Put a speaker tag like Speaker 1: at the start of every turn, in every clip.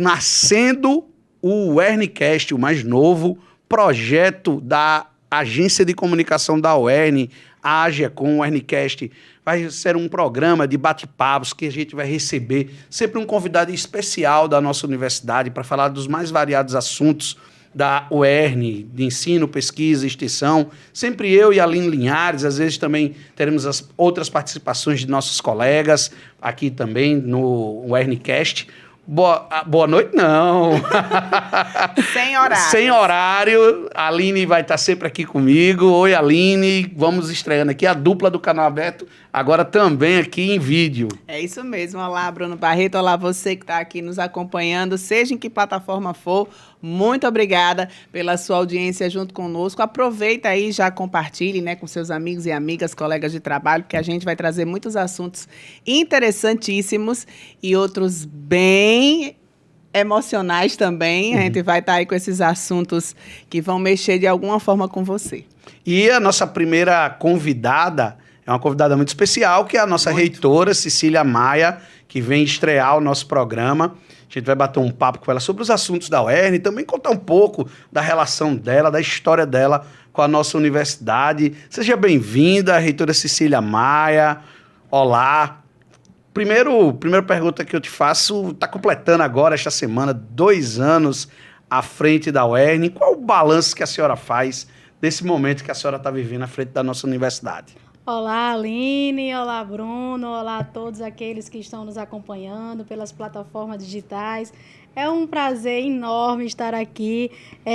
Speaker 1: nascendo o UERNcast, o mais novo projeto da Agência de Comunicação da UERN, a AGECOM, o UERNcast. Vai ser um programa de bate-papos que a gente vai receber sempre um convidado especial da nossa universidade para falar dos mais variados assuntos da UERN, de ensino, pesquisa, extensão. Sempre eu e a Aline Linhares, às vezes também teremos as outras participações de nossos colegas aqui também no UERNcast. Boa noite, não.
Speaker 2: Sem horário.
Speaker 1: Sem horário. A Aline vai estar sempre aqui comigo. Oi, Aline. Vamos estreando aqui a dupla do Canal Aberto, agora também aqui em vídeo.
Speaker 2: É isso mesmo. Olá, Bruno Barreto. Olá, você que está aqui nos acompanhando, seja em que plataforma for. Muito obrigada pela sua audiência junto conosco. Aproveita aí, já compartilhe, né, com seus amigos e amigas, colegas de trabalho, porque a gente vai trazer muitos assuntos interessantíssimos e outros bem emocionais também. A gente vai estar aí com esses assuntos que vão mexer de alguma forma com você.
Speaker 1: E a nossa primeira convidada é uma convidada muito especial, que é a nossa reitora, Cecília Maia, que vem estrear o nosso programa. A gente vai bater um papo com ela sobre os assuntos da UERN e também contar um pouco da relação dela, da história dela com a nossa universidade. Seja bem-vinda, reitora Cecília Maia. Olá. Primeira pergunta que eu te faço, está completando agora, esta semana, 2 anos à frente da UERN. Qual o balanço que a senhora faz desse momento que a senhora está vivendo à frente da nossa universidade?
Speaker 3: Olá, Aline, olá, Bruno, olá a todos aqueles que estão nos acompanhando pelas plataformas digitais. É um prazer enorme estar aqui.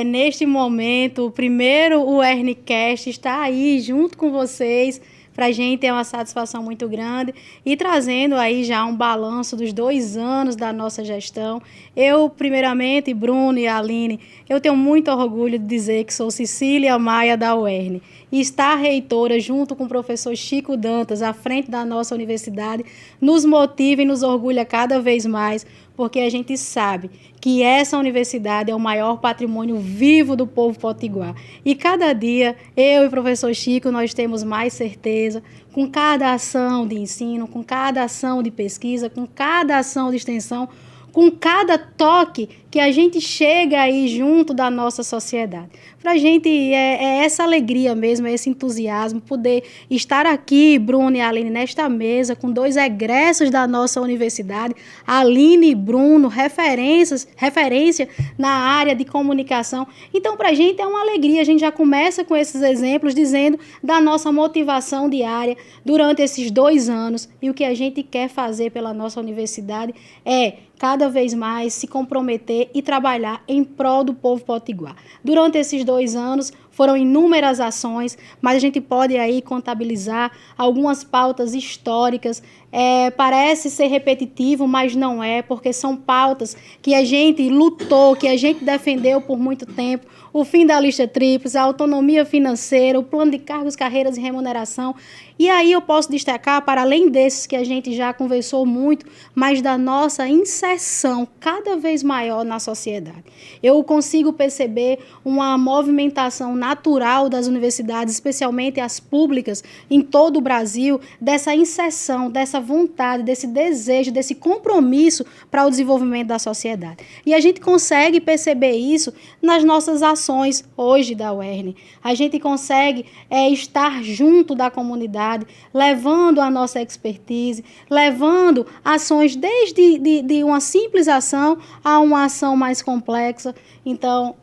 Speaker 3: Neste momento, o primeiro UERNcast está aí junto com vocês. Para a gente é uma satisfação muito grande e trazendo aí já um balanço dos 2 anos da nossa gestão. Eu, primeiramente, Bruno e Aline, eu tenho muito orgulho de dizer que sou Cecília Maia da UERN. E estar reitora junto com o professor Chico Dantas à frente da nossa universidade nos motiva e nos orgulha cada vez mais, porque a gente sabe que essa universidade é o maior patrimônio vivo do povo potiguar. E cada dia, eu e o professor Chico, nós temos mais certeza, com cada ação de ensino, com cada ação de pesquisa, com cada ação de extensão, com cada toque que a gente chega aí junto da nossa sociedade. Para a gente é essa alegria mesmo, é esse entusiasmo, poder estar aqui, Bruno e Aline, nesta mesa, com 2 egressos da nossa universidade, Aline e Bruno, referência na área de comunicação. Então, para a gente é uma alegria, a gente já começa com esses exemplos, dizendo da nossa motivação diária durante esses 2 anos, e o que a gente quer fazer pela nossa universidade é cada vez mais se comprometer e trabalhar em prol do povo potiguar. Durante esses 2 anos, foram inúmeras ações, mas a gente pode aí contabilizar algumas pautas históricas. Parece ser repetitivo, mas não é, porque são pautas que a gente lutou, que a gente defendeu por muito tempo. O fim da lista tríplice, a autonomia financeira, o plano de cargos, carreiras e remuneração. E aí eu posso destacar, para além desses que a gente já conversou muito, mas da nossa inserção cada vez maior na sociedade. Eu consigo perceber uma movimentação natural das universidades, especialmente as públicas, em todo o Brasil, dessa inserção, dessa vontade, desse desejo, desse compromisso para o desenvolvimento da sociedade. E a gente consegue perceber isso nas nossas ações hoje da UERN. A gente consegue estar junto da comunidade, levando a nossa expertise, levando ações desde de uma simples ação a uma ação mais complexa. Então,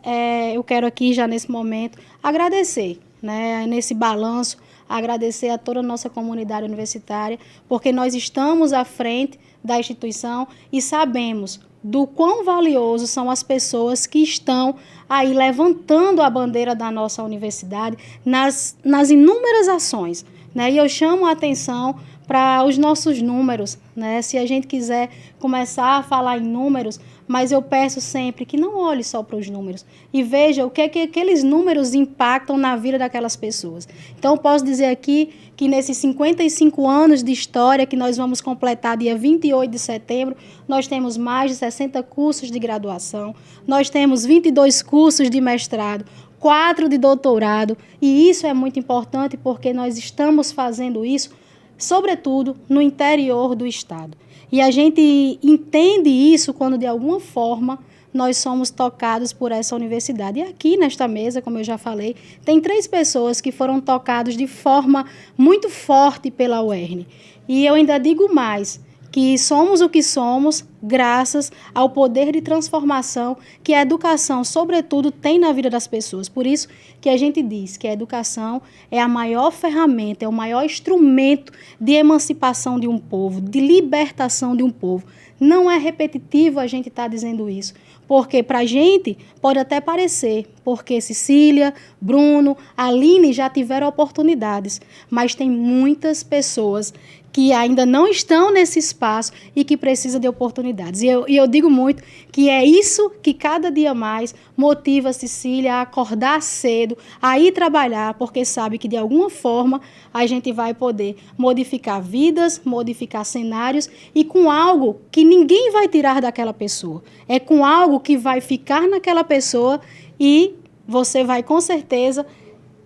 Speaker 3: eu quero aqui, já nesse momento, agradecer, né, nesse balanço, agradecer a toda a nossa comunidade universitária, porque nós estamos à frente da instituição e sabemos do quão valiosos são as pessoas que estão aí levantando a bandeira da nossa universidade nas inúmeras ações, né? E eu chamo a atenção para os nossos números, né? Se a gente quiser começar a falar em números, mas eu peço sempre que não olhe só para os números e veja o que aqueles números impactam na vida daquelas pessoas. Então, eu posso dizer aqui que nesses 55 anos de história que nós vamos completar dia 28 de setembro, nós temos mais de 60 cursos de graduação, nós temos 22 cursos de mestrado, 4 de doutorado, e isso é muito importante porque nós estamos fazendo isso, sobretudo, no interior do estado. E a gente entende isso quando, de alguma forma, nós somos tocados por essa universidade. E aqui nesta mesa, como eu já falei, tem 3 pessoas que foram tocadas de forma muito forte pela UERN. E eu ainda digo mais, que somos o que somos graças ao poder de transformação que a educação, sobretudo, tem na vida das pessoas. Por isso que a gente diz que a educação é a maior ferramenta, é o maior instrumento de emancipação de um povo, de libertação de um povo. Não é repetitivo a gente estar dizendo isso, porque para a gente pode até parecer, porque Cecília, Bruno, Aline já tiveram oportunidades, mas tem muitas pessoas que ainda não estão nesse espaço e que precisam de oportunidades. E eu digo muito que é isso que cada dia mais motiva a Cecília a acordar cedo, a ir trabalhar, porque sabe que de alguma forma a gente vai poder modificar vidas, modificar cenários e com algo que ninguém vai tirar daquela pessoa. É com algo que vai ficar naquela pessoa e você vai, com certeza,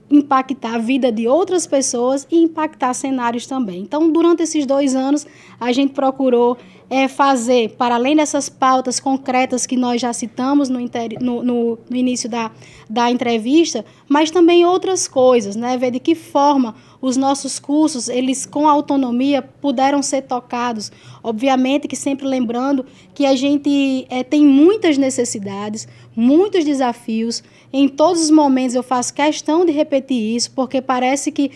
Speaker 3: impactar a vida de outras pessoas e impactar cenários também. Então, durante esses 2 anos, a gente procurou fazer, para além dessas pautas concretas que nós já citamos no início da entrevista, mas também outras coisas, né? Ver de que forma os nossos cursos, eles com autonomia, puderam ser tocados. Obviamente que sempre lembrando que a gente tem muitas necessidades, muitos desafios. Em todos os momentos eu faço questão de repetir isso, porque parece que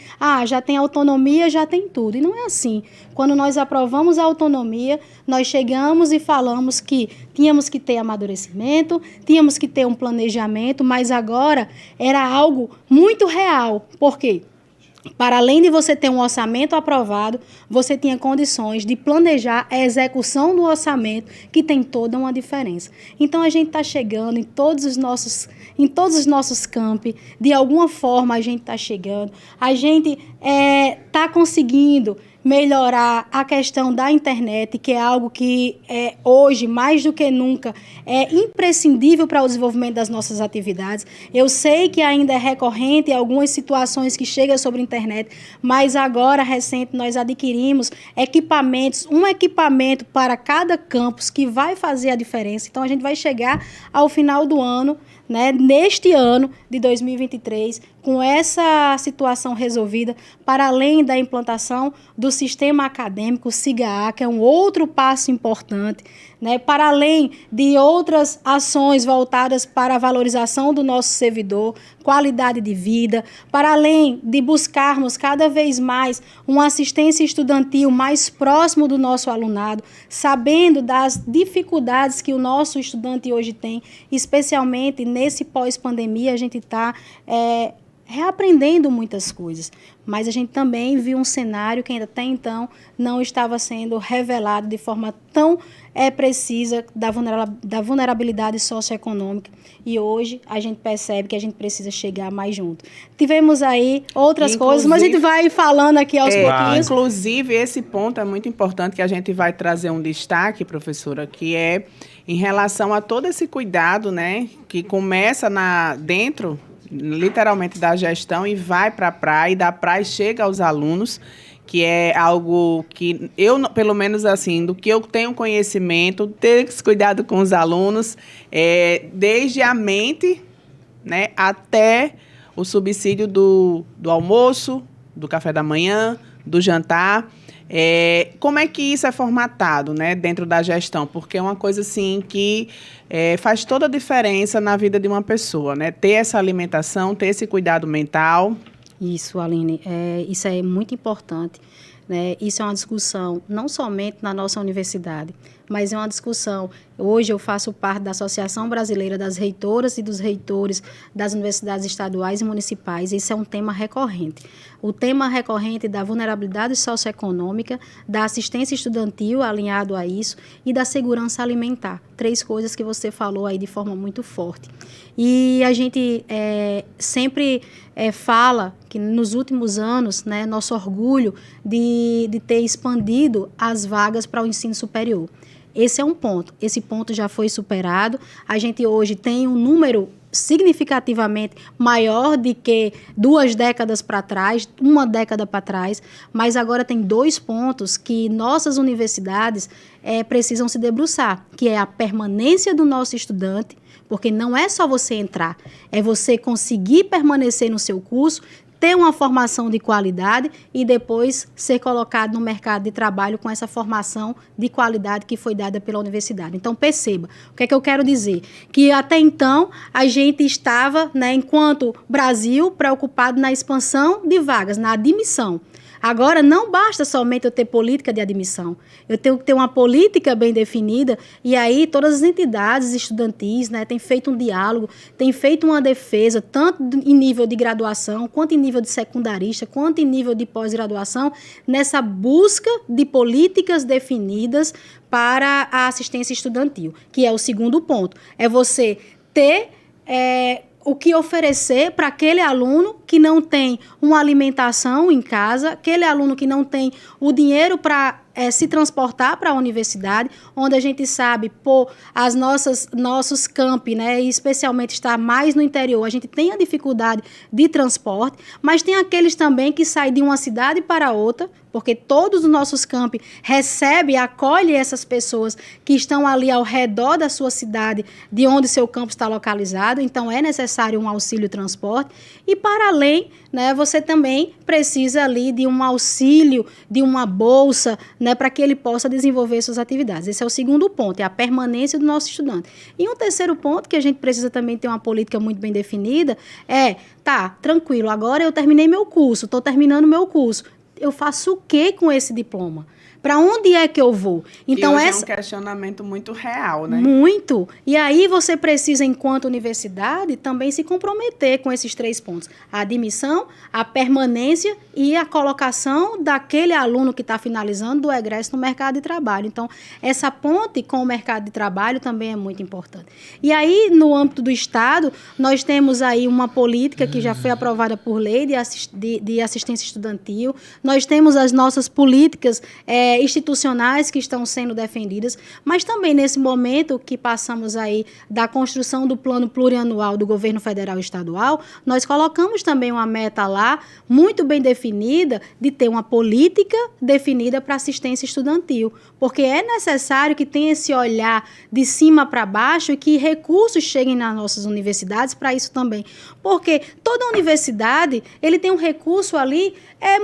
Speaker 3: já tem autonomia, já tem tudo. E não é assim. Quando nós aprovamos a autonomia, nós chegamos e falamos que tínhamos que ter amadurecimento, tínhamos que ter um planejamento, mas agora era algo muito real. Por quê? Para além de você ter um orçamento aprovado, você tinha condições de planejar a execução do orçamento, que tem toda uma diferença. Então, a gente está chegando em todos os nossos campi, de alguma forma a gente está chegando, a gente está conseguindo melhorar a questão da internet, que é algo que hoje, mais do que nunca, é imprescindível para o desenvolvimento das nossas atividades. Eu sei que ainda é recorrente algumas situações que chegam sobre a internet, mas agora, recente, nós adquirimos equipamentos, um equipamento para cada campus que vai fazer a diferença. Então, a gente vai chegar ao final do ano, né, neste ano de 2023, com essa situação resolvida, para além da implantação do sistema acadêmico SIGA, que é um outro passo importante, né, para além de outras ações voltadas para a valorização do nosso servidor, qualidade de vida, para além de buscarmos cada vez mais uma assistência estudantil mais próximo do nosso alunado, sabendo das dificuldades que o nosso estudante hoje tem, especialmente nesse pós-pandemia, a gente está reaprendendo muitas coisas, mas a gente também viu um cenário que ainda até então não estava sendo revelado de forma tão precisa da vulnerabilidade socioeconômica, e hoje a gente percebe que a gente precisa chegar mais junto. Tivemos aí outras coisas, mas a gente vai falando aqui aos pouquinhos.
Speaker 2: Inclusive, esse ponto é muito importante, que a gente vai trazer um destaque, professora, que é em relação a todo esse cuidado, né, que começa dentro literalmente da gestão e vai para a praia, e da praia chega aos alunos, que é algo que eu, pelo menos assim, do que eu tenho conhecimento, ter esse cuidado com os alunos, desde a mente, né, até o subsídio do almoço, do café da manhã, do jantar. Como é que isso é formatado, né, dentro da gestão? Porque é uma coisa assim que faz toda a diferença na vida de uma pessoa, né? Ter essa alimentação, ter esse cuidado mental.
Speaker 3: Isso, Aline, isso é muito importante, né? Isso é uma discussão não somente na nossa universidade, mas é uma discussão. Hoje eu faço parte da Associação Brasileira das Reitoras e dos Reitores das Universidades Estaduais e Municipais. Isso é um tema recorrente. O tema recorrente da vulnerabilidade socioeconômica, da assistência estudantil alinhado a isso e da segurança alimentar. 3 coisas que você falou aí de forma muito forte. E a gente sempre fala que nos últimos anos, né, nosso orgulho de ter expandido as vagas para o ensino superior. Esse é um ponto. Esse ponto já foi superado. A gente hoje tem um número significativamente maior do que 2 décadas para trás, 1 década para trás, mas agora tem 2 pontos que nossas universidades precisam se debruçar, que é a permanência do nosso estudante, porque não é só você entrar, é você conseguir permanecer no seu curso, ter uma formação de qualidade e depois ser colocado no mercado de trabalho com essa formação de qualidade que foi dada pela universidade. Então, perceba, o que é que eu quero dizer? Que até então a gente estava, enquanto Brasil, preocupado na expansão de vagas, na admissão. Agora, não basta somente eu ter política de admissão. Eu tenho que ter uma política bem definida e aí todas as entidades estudantis têm feito um diálogo, têm feito uma defesa, tanto em nível de graduação, quanto em nível de secundarista, quanto em nível de pós-graduação, nessa busca de políticas definidas para a assistência estudantil, que é o segundo ponto. É você ter o que oferecer para aquele aluno que não tem uma alimentação em casa, aquele aluno que não tem o dinheiro para se transportar para a universidade, onde a gente sabe, por nossos campi, e especialmente estar mais no interior, a gente tem a dificuldade de transporte, mas tem aqueles também que saem de uma cidade para outra, porque todos os nossos campi recebem e acolhem essas pessoas que estão ali ao redor da sua cidade, de onde seu campus está localizado, então é necessário um auxílio transporte, e para além, você também precisa ali de um auxílio, de uma bolsa, para que ele possa desenvolver suas atividades. Esse é o segundo ponto, é a permanência do nosso estudante. E um terceiro ponto, que a gente precisa também ter uma política muito bem definida, tranquilo, agora eu terminei meu curso, estou terminando meu curso, eu faço o que com esse diploma? Para onde é que eu vou?
Speaker 2: Então, é um questionamento muito real, né?
Speaker 3: Muito. E aí você precisa, enquanto universidade, também se comprometer com esses 3 pontos. A admissão, a permanência e a colocação daquele aluno que está finalizando do egresso no mercado de trabalho. Então, essa ponte com o mercado de trabalho também é muito importante. E aí, no âmbito do Estado, nós temos aí uma política que já foi aprovada por lei de assistência estudantil. Nós temos as nossas políticas institucionais que estão sendo defendidas, mas também nesse momento que passamos aí da construção do plano plurianual do governo federal e estadual, nós colocamos também uma meta lá, muito bem definida, de ter uma política definida para assistência estudantil, porque é necessário que tenha esse olhar de cima para baixo e que recursos cheguem nas nossas universidades para isso também, porque toda universidade, ele tem um recurso ali,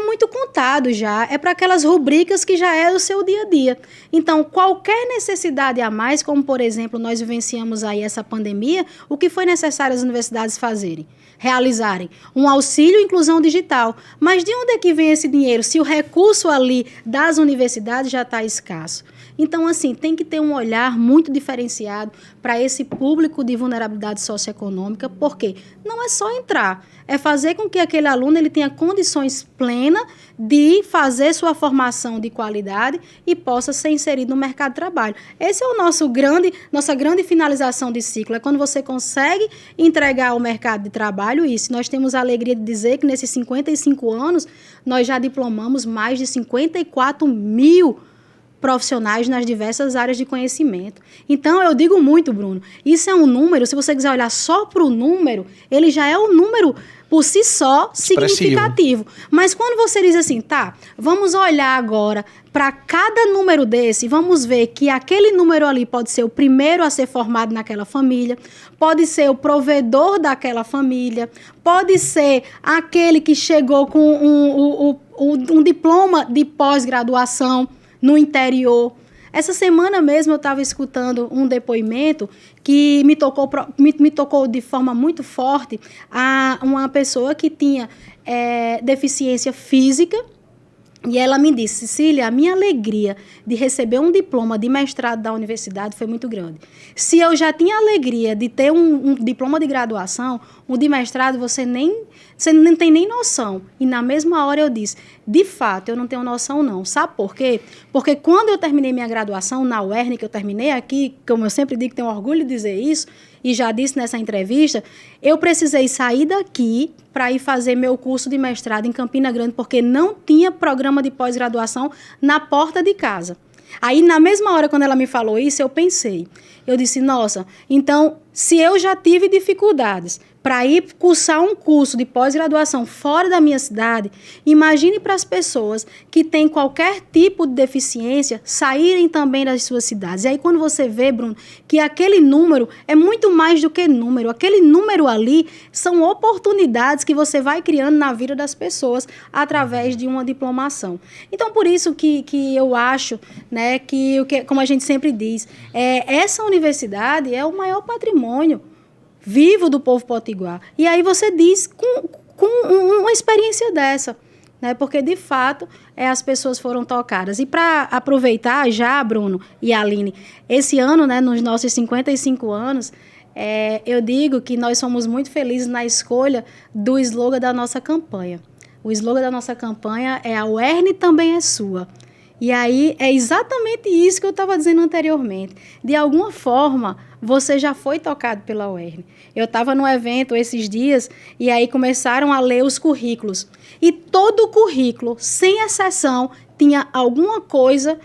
Speaker 3: muito contado já, é para aquelas rubricas que já é o seu dia a dia. Então, qualquer necessidade a mais, como, por exemplo, nós vivenciamos aí essa pandemia, o que foi necessário as universidades fazerem? Realizarem um auxílio inclusão digital. Mas de onde é que vem esse dinheiro, se o recurso ali das universidades já está escasso? Então, assim, tem que ter um olhar muito diferenciado para esse público de vulnerabilidade socioeconômica, porque não é só entrar, é fazer com que aquele aluno ele tenha condições plenas de fazer sua formação de qualidade e possa ser inserido no mercado de trabalho. Esse é o nossa grande finalização de ciclo, é quando você consegue entregar ao mercado de trabalho isso. Nós temos a alegria de dizer que nesses 55 anos, nós já diplomamos mais de 54 mil profissionais nas diversas áreas de conhecimento. Então, eu digo muito, Bruno, isso é um número, se você quiser olhar só para o número, ele já é um número por si só significativo. Mas quando você diz assim, vamos olhar agora para cada número desse, vamos ver que aquele número ali pode ser o primeiro a ser formado naquela família, pode ser o provedor daquela família, pode ser aquele que chegou com um diploma de pós-graduação no interior. Essa semana mesmo eu estava escutando um depoimento que me tocou de forma muito forte a uma pessoa que tinha deficiência física. E ela me disse, Cecília, a minha alegria de receber um diploma de mestrado da universidade foi muito grande. Se eu já tinha alegria de ter um diploma de graduação, um de mestrado, você não tem nem noção. E na mesma hora eu disse, de fato, eu não tenho noção não. Sabe por quê? Porque quando eu terminei minha graduação na UERN, que eu terminei aqui, como eu sempre digo, tenho orgulho de dizer isso, e já disse nessa entrevista, eu precisei sair daqui para ir fazer meu curso de mestrado em Campina Grande, porque não tinha programa de pós-graduação na porta de casa. Aí, na mesma hora, quando ela me falou isso, eu pensei. Eu disse, nossa, então, se eu já tive dificuldades para ir cursar um curso de pós-graduação fora da minha cidade, imagine para as pessoas que têm qualquer tipo de deficiência saírem também das suas cidades. E aí, quando você vê, Bruno, que aquele número é muito mais do que número. Aquele número ali são oportunidades que você vai criando na vida das pessoas através de uma diplomação. Então, por isso que eu acho, né, que, como a gente sempre diz, essa universidade é o maior patrimônio vivo do povo potiguar. E aí você diz com uma experiência dessa, né? Porque, de fato, as pessoas foram tocadas. E para aproveitar já, Bruno e Aline, esse ano, né, nos nossos 55 anos, eu digo que nós somos muito felizes na escolha do slogan da nossa campanha. O slogan da nossa campanha é "A UERN também é sua". E aí é exatamente isso que eu estava dizendo anteriormente. De alguma forma, você já foi tocado pela UERN. Eu estava num evento esses dias e aí começaram a ler os currículos. E todo o currículo, sem exceção, tinha alguma coisa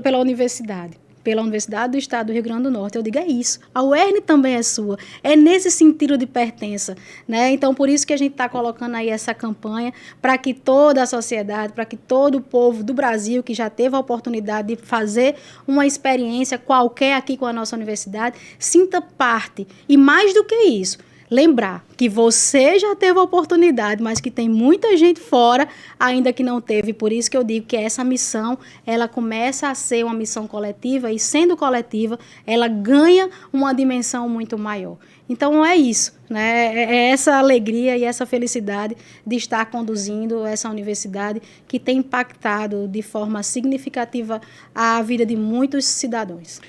Speaker 3: pela universidade. Pela Universidade do Estado do Rio Grande do Norte. Eu digo, é isso. A UERN também é sua. É nesse sentido de pertença, né? Então, por isso que a gente está colocando aí essa campanha para que toda a sociedade, para que todo o povo do Brasil que já teve a oportunidade de fazer uma experiência qualquer aqui com a nossa universidade, sinta parte. E mais do que isso, lembrar que você já teve a oportunidade, mas que tem muita gente fora ainda que não teve. Por isso que eu digo que essa missão, ela começa a ser uma missão coletiva e, sendo coletiva, ela ganha uma dimensão muito maior. Então, é isso, né? É essa alegria e essa felicidade de estar conduzindo essa universidade que tem impactado de forma significativa a vida de muitos cidadãos.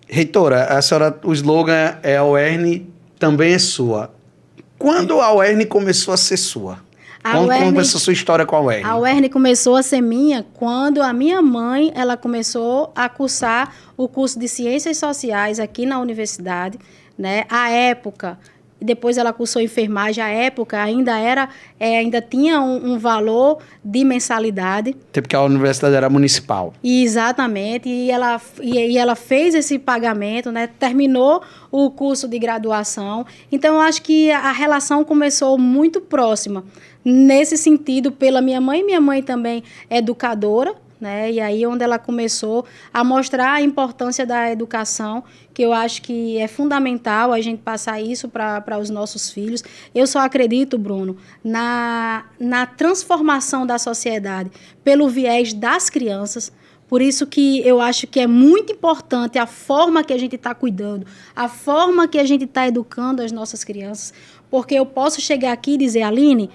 Speaker 1: Reitora, a senhora, o slogan é "A UERN também é sua". Quando a UERN começou a ser sua? Quando começou a sua história com a UERN?
Speaker 3: A UERN começou a ser minha quando a minha mãe ela começou a cursar o curso de Ciências Sociais aqui na universidade, né? À época, depois ela cursou enfermagem, à época ainda tinha um valor de mensalidade.
Speaker 1: Até porque a universidade era municipal.
Speaker 3: Exatamente, e ela fez esse pagamento, né? Terminou o curso de graduação. Então, eu acho que a relação começou muito próxima, nesse sentido, pela minha mãe. Minha mãe também é educadora, né? E aí onde ela começou a mostrar a importância da educação, que eu acho que é fundamental a gente passar isso para os nossos filhos. Eu só acredito, Bruno, na transformação da sociedade pelo viés das crianças. Por isso que eu acho que é muito importante a forma que a gente está cuidando, a forma que a gente está educando as nossas crianças, porque eu posso chegar aqui e dizer, Aline,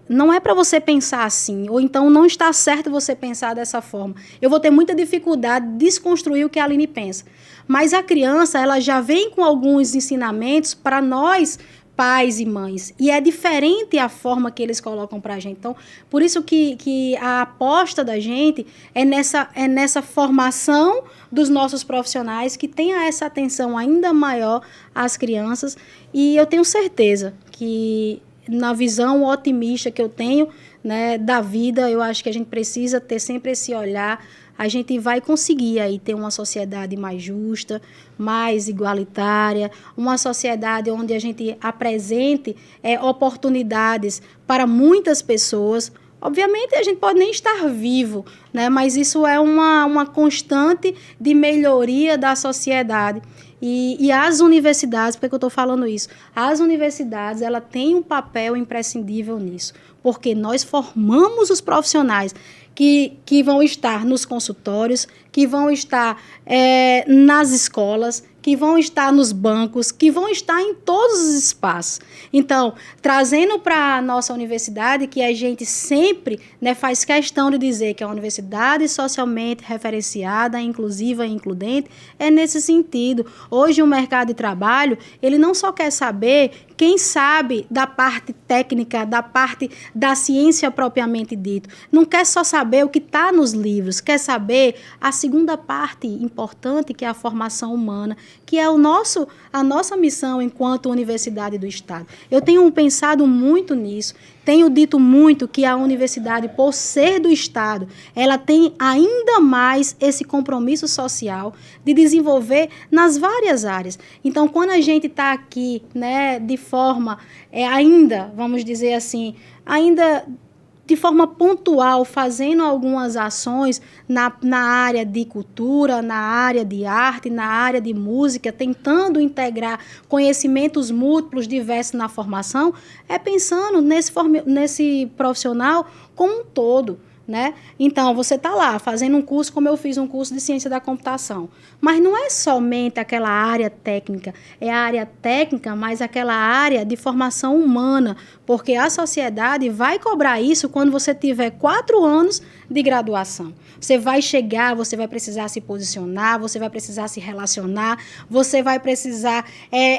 Speaker 3: não é para você pensar assim, ou então não está certo você pensar dessa forma. Eu vou ter muita dificuldade de desconstruir o que a Aline pensa. Mas a criança, ela já vem com alguns ensinamentos para nós, pais e mães. E é diferente a forma que eles colocam para a gente. Então, por isso que a aposta da gente é nessa formação dos nossos profissionais, que tenha essa atenção ainda maior às crianças. E eu tenho certeza que, na visão otimista que eu tenho, né, da vida, eu acho que a gente precisa ter sempre esse olhar. A gente vai conseguir aí ter uma sociedade mais justa, mais igualitária, uma sociedade onde a gente apresente oportunidades para muitas pessoas. Obviamente, a gente pode nem estar vivo, né? Mas isso é uma constante de melhoria da sociedade. E as universidades, por que eu estou falando isso? As universidades, ela tem um papel imprescindível nisso, porque nós formamos os profissionais que vão estar nos consultórios, que vão estar nas escolas, que vão estar nos bancos, que vão estar em todos os espaços. Então, trazendo para a nossa universidade, que a gente sempre, né, faz questão de dizer que é uma universidade socialmente referenciada, inclusiva e includente, é nesse sentido. Hoje, o mercado de trabalho, ele não só quer saber Quem sabe da parte técnica, da parte da ciência propriamente dito, não quer só saber o que está nos livros, quer saber a segunda parte importante, que é a formação humana, que é a nossa missão enquanto Universidade do Estado. Eu tenho pensado muito nisso, tenho dito muito que a universidade, por ser do Estado, ela tem ainda mais esse compromisso social de desenvolver nas várias áreas. Então, quando a gente está aqui, né, de forma ainda, vamos dizer assim, ainda de forma pontual, fazendo algumas ações na área de cultura, na área de arte, na área de música, tentando integrar conhecimentos múltiplos, diversos na formação, pensando nesse profissional como um todo, né? Então, você está lá fazendo um curso, como eu fiz um curso de ciência da computação. Mas não é somente aquela área técnica, é a área técnica, mas aquela área de formação humana, porque a sociedade vai cobrar isso quando você tiver 4 anos de graduação. Você vai chegar, você vai precisar se posicionar, você vai precisar se relacionar, você vai precisar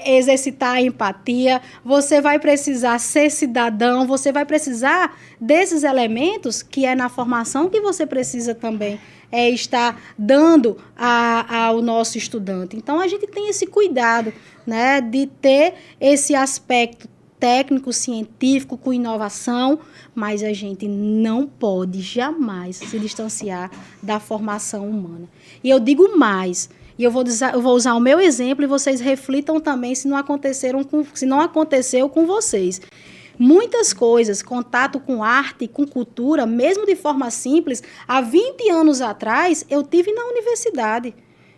Speaker 3: exercitar a empatia, você vai precisar ser cidadão, você vai precisar desses elementos que é na formação que você precisa também estar dando ao nosso estudante. Então, a gente tem esse cuidado, né, de ter esse aspecto técnico, científico, com inovação, mas a gente não pode jamais se distanciar da formação humana. E eu digo mais, e eu vou usar o meu exemplo e vocês reflitam também se não aconteceu com vocês. Muitas coisas, contato com arte, com cultura, mesmo de forma simples, há 20 anos atrás, eu tive na universidade.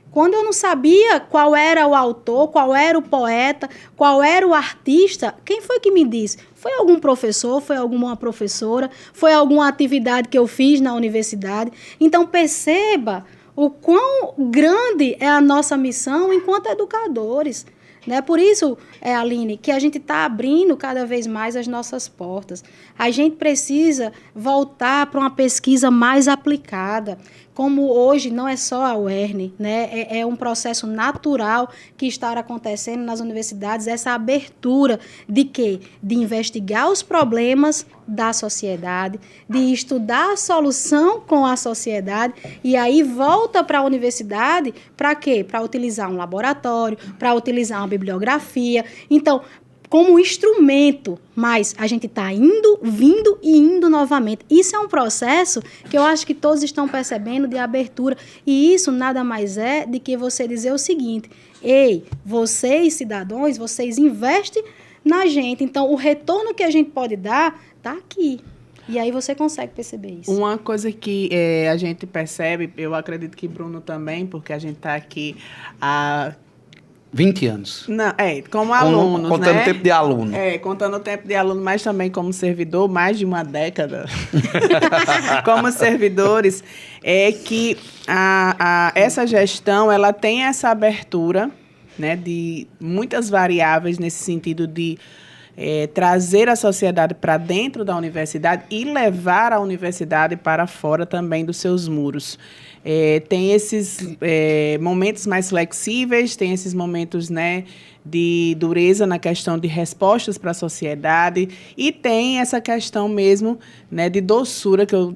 Speaker 3: Quando eu não sabia qual era o autor, qual era o poeta, qual era o artista, quem foi que me disse? Foi algum professor, foi alguma professora, foi alguma atividade que eu fiz na universidade. Então, perceba o quão grande é a nossa missão enquanto educadores. Né? Por isso, Aline, que a gente está abrindo cada vez mais as nossas portas. A gente precisa voltar para uma pesquisa mais aplicada. Como hoje não é só a UERN, né? É um processo natural que está acontecendo nas universidades, essa abertura de quê? De investigar os problemas da sociedade, de estudar a solução com a sociedade, e aí volta para a universidade para quê? Para utilizar um laboratório, para utilizar uma bibliografia. Então, como instrumento, mas a gente está vindo e indo novamente. Isso é um processo que eu acho que todos estão percebendo de abertura. E isso nada mais é do que você dizer o seguinte: ei, vocês, cidadãos, vocês investem na gente. Então, o retorno que a gente pode dar está aqui. E aí você consegue perceber isso.
Speaker 2: Uma coisa que a gente percebe, eu acredito que Bruno também, porque a gente está aqui há
Speaker 1: 20 anos.
Speaker 2: Não, como alunos,
Speaker 1: contando
Speaker 2: né?
Speaker 1: o tempo de aluno.
Speaker 2: Contando o tempo de aluno, mas também como servidor, mais de uma década. Como servidores, que essa gestão, ela tem essa abertura, né, de muitas variáveis nesse sentido de trazer a sociedade para dentro da universidade e levar a universidade para fora também dos seus muros. Tem esses momentos mais flexíveis, tem esses momentos, né, de dureza na questão de respostas para a sociedade, e tem essa questão mesmo, né, de doçura, que eu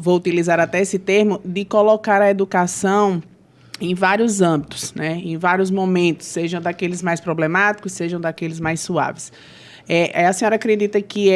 Speaker 2: vou utilizar até esse termo, de colocar a educação em vários âmbitos, né, em vários momentos, sejam daqueles mais problemáticos, sejam daqueles mais suaves. A senhora acredita que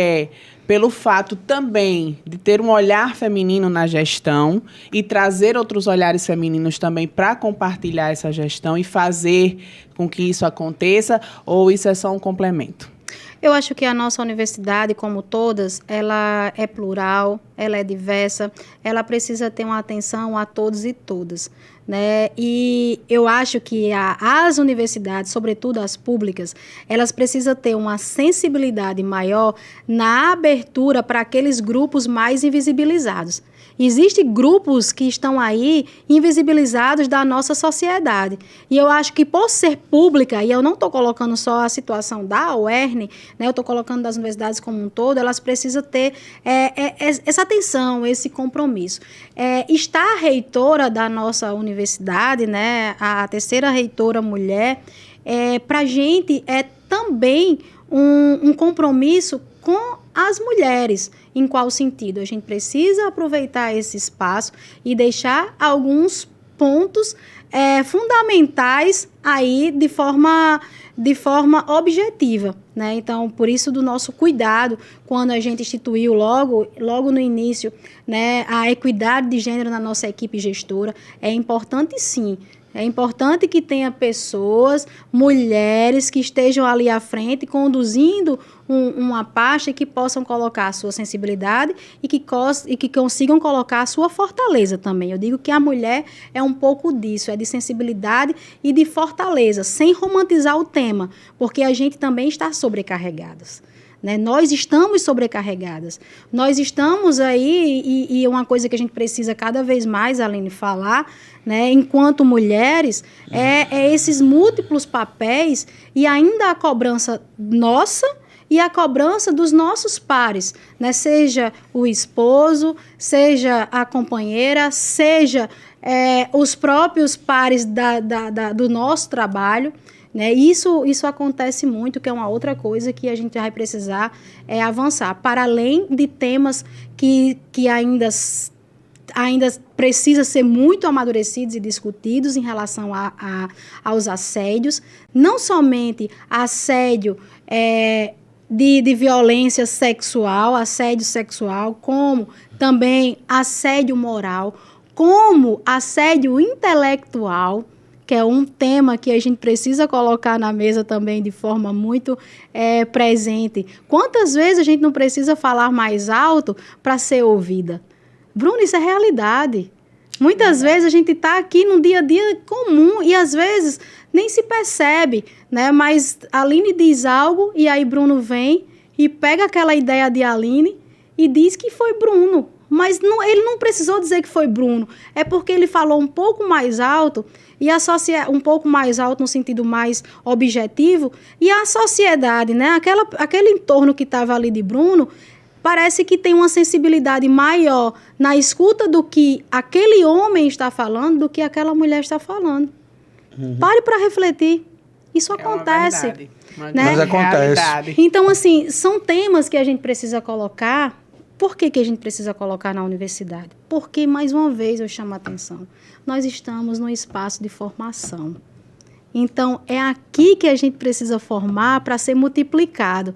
Speaker 2: pelo fato também de ter um olhar feminino na gestão e trazer outros olhares femininos também para compartilhar essa gestão e fazer com que isso aconteça, ou isso é só um complemento?
Speaker 3: Eu acho que a nossa universidade, como todas, ela é plural, ela é diversa, ela precisa ter uma atenção a todos e todas, né? E eu acho que as universidades, sobretudo as públicas, elas precisam ter uma sensibilidade maior na abertura para aqueles grupos mais invisibilizados. Existem grupos que estão aí invisibilizados da nossa sociedade. E eu acho que, por ser pública, e eu não estou colocando só a situação da UERN, né, eu estou colocando das universidades como um todo, elas precisam ter essa atenção, esse compromisso. Está a reitora da nossa universidade, né, a terceira reitora mulher, para a gente também um compromisso com as mulheres. Em qual sentido? A gente precisa aproveitar esse espaço e deixar alguns pontos fundamentais aí de forma objetiva, né? Então, por isso do nosso cuidado, quando a gente instituiu logo no início, né, a equidade de gênero na nossa equipe gestora, é importante sim. É importante que tenha pessoas, mulheres que estejam ali à frente, conduzindo uma pasta que possam colocar a sua sensibilidade e que consigam colocar a sua fortaleza também. Eu digo que a mulher é um pouco disso, é de sensibilidade e de fortaleza, sem romantizar o tema, porque a gente também está sobrecarregadas. Né? Nós estamos sobrecarregadas. Nós estamos aí, e uma coisa que a gente precisa cada vez mais, Aline, falar, né, enquanto mulheres, é esses múltiplos papéis e ainda a cobrança nossa e a cobrança dos nossos pares, né? Seja o esposo, seja a companheira, seja os próprios pares do nosso trabalho. Né? Isso acontece muito, que é uma outra coisa que a gente vai precisar avançar, para além de temas que ainda precisa ser muito amadurecidos e discutidos em relação aos assédios, não somente assédio de violência sexual, assédio sexual, como também assédio moral, como assédio intelectual, que é um tema que a gente precisa colocar na mesa também de forma muito presente. Quantas vezes a gente não precisa falar mais alto para ser ouvida? Bruno, isso é realidade. Muitas vezes a gente está aqui no dia a dia comum e às vezes nem se percebe, né? Mas a Aline diz algo e aí Bruno vem e pega aquela ideia de Aline e diz que foi Bruno. Mas ele não precisou dizer que foi Bruno. É porque ele falou um pouco mais alto e um pouco mais alto no sentido mais objetivo, e a sociedade, né? Aquele entorno que estava ali de Bruno, parece que tem uma sensibilidade maior na escuta do que aquele homem está falando do que aquela mulher está falando. Uhum. Pare para refletir. Isso acontece.
Speaker 2: Né?
Speaker 1: Mas acontece.
Speaker 3: Então, assim, são temas que a gente precisa colocar. Por que a gente precisa colocar na universidade? Porque, mais uma vez, eu chamo a atenção. Nós estamos num espaço de formação. Então, é aqui que a gente precisa formar para ser multiplicado.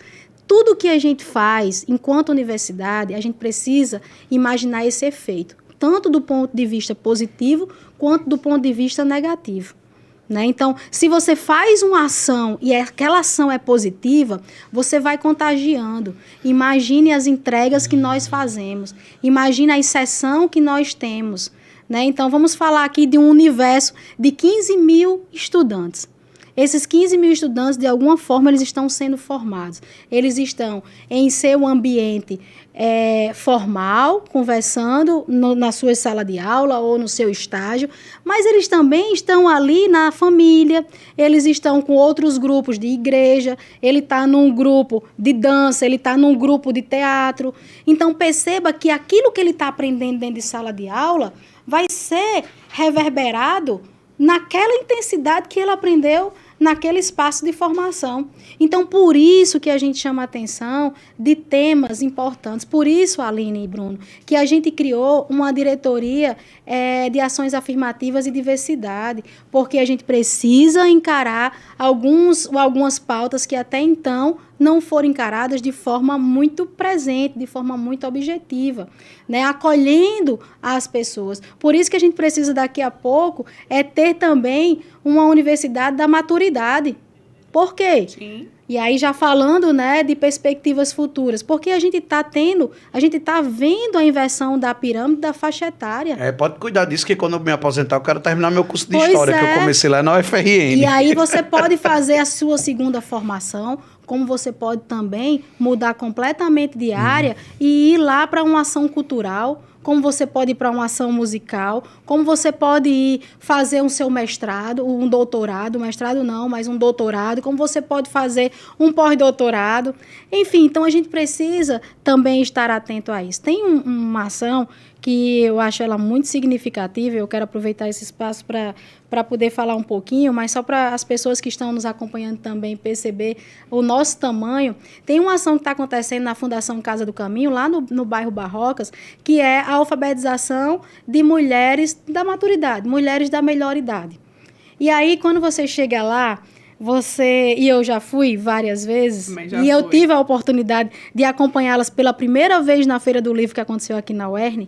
Speaker 3: Tudo que a gente faz enquanto universidade, a gente precisa imaginar esse efeito, tanto do ponto de vista positivo, quanto do ponto de vista negativo. Né? Então, se você faz uma ação e aquela ação é positiva, você vai contagiando. Imagine as entregas que nós fazemos. Imagine a exceção que nós temos. Né? Então, vamos falar aqui de um universo de 15 mil estudantes. Esses 15 mil estudantes, de alguma forma, eles estão sendo formados. Eles estão em seu ambiente formal, conversando na sua sala de aula ou no seu estágio, mas eles também estão ali na família, eles estão com outros grupos de igreja, ele está num grupo de dança, ele está num grupo de teatro. Então, perceba que aquilo que ele está aprendendo dentro de sala de aula vai ser reverberado naquela intensidade que ele aprendeu naquele espaço de formação. Então, por isso que a gente chama a atenção de temas importantes. Por isso, Aline e Bruno, que a gente criou uma diretoria de ações afirmativas e diversidade, porque a gente precisa encarar algumas pautas que até então não foram encaradas de forma muito presente, de forma muito objetiva, né? Acolhendo as pessoas. Por isso que a gente precisa, daqui a pouco, ter também uma universidade da maturidade. Por quê?
Speaker 2: Sim.
Speaker 3: E aí, já falando, né, de perspectivas futuras, porque a gente está vendo a inversão da pirâmide da faixa etária.
Speaker 1: Pode cuidar disso, que quando eu me aposentar, eu quero terminar meu curso de História, que eu comecei lá na UFRN.
Speaker 3: E aí você pode fazer a sua segunda formação, como você pode também mudar completamente de área e ir lá para uma ação cultural, como você pode ir para uma ação musical, como você pode ir fazer um seu mestrado, um doutorado, mestrado não, mas um doutorado, como você pode fazer um pós-doutorado. Enfim, então a gente precisa também estar atento a isso. Tem uma ação que eu acho ela muito significativa, eu quero aproveitar esse espaço para para poder falar um pouquinho, mas só para as pessoas que estão nos acompanhando também perceber o nosso tamanho. Tem uma ação que está acontecendo na Fundação Casa do Caminho, lá no bairro Barrocas, que é a alfabetização de mulheres da maturidade, mulheres da melhor idade. E aí, quando você chega lá, e eu já fui várias vezes, eu tive a oportunidade de acompanhá-las pela primeira vez na Feira do Livro que aconteceu aqui na UERN.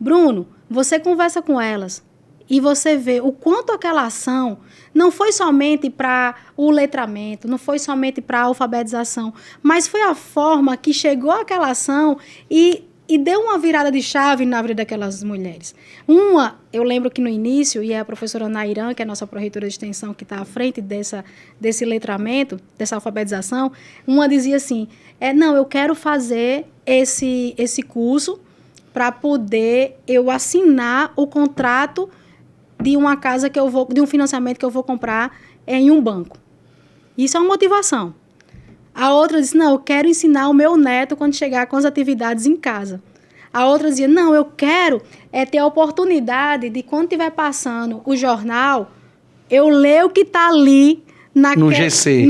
Speaker 3: Bruno, você conversa com elas e você vê o quanto aquela ação não foi somente para o letramento, não foi somente para a alfabetização, mas foi a forma que chegou aquela ação e deu uma virada de chave na vida daquelas mulheres. Eu lembro que no início, e é a professora Nairã, que é a nossa pró-reitora de extensão, que está à frente desse letramento, dessa alfabetização, uma dizia assim, não, eu quero fazer esse curso para poder eu assinar o contrato de uma casa de um financiamento que eu vou comprar em um banco. Isso é uma motivação. A outra disse, não, eu quero ensinar o meu neto quando chegar com as atividades em casa. A outra dizia, não, eu quero ter a oportunidade de, quando estiver passando o jornal, eu ler o que está ali
Speaker 1: no GC.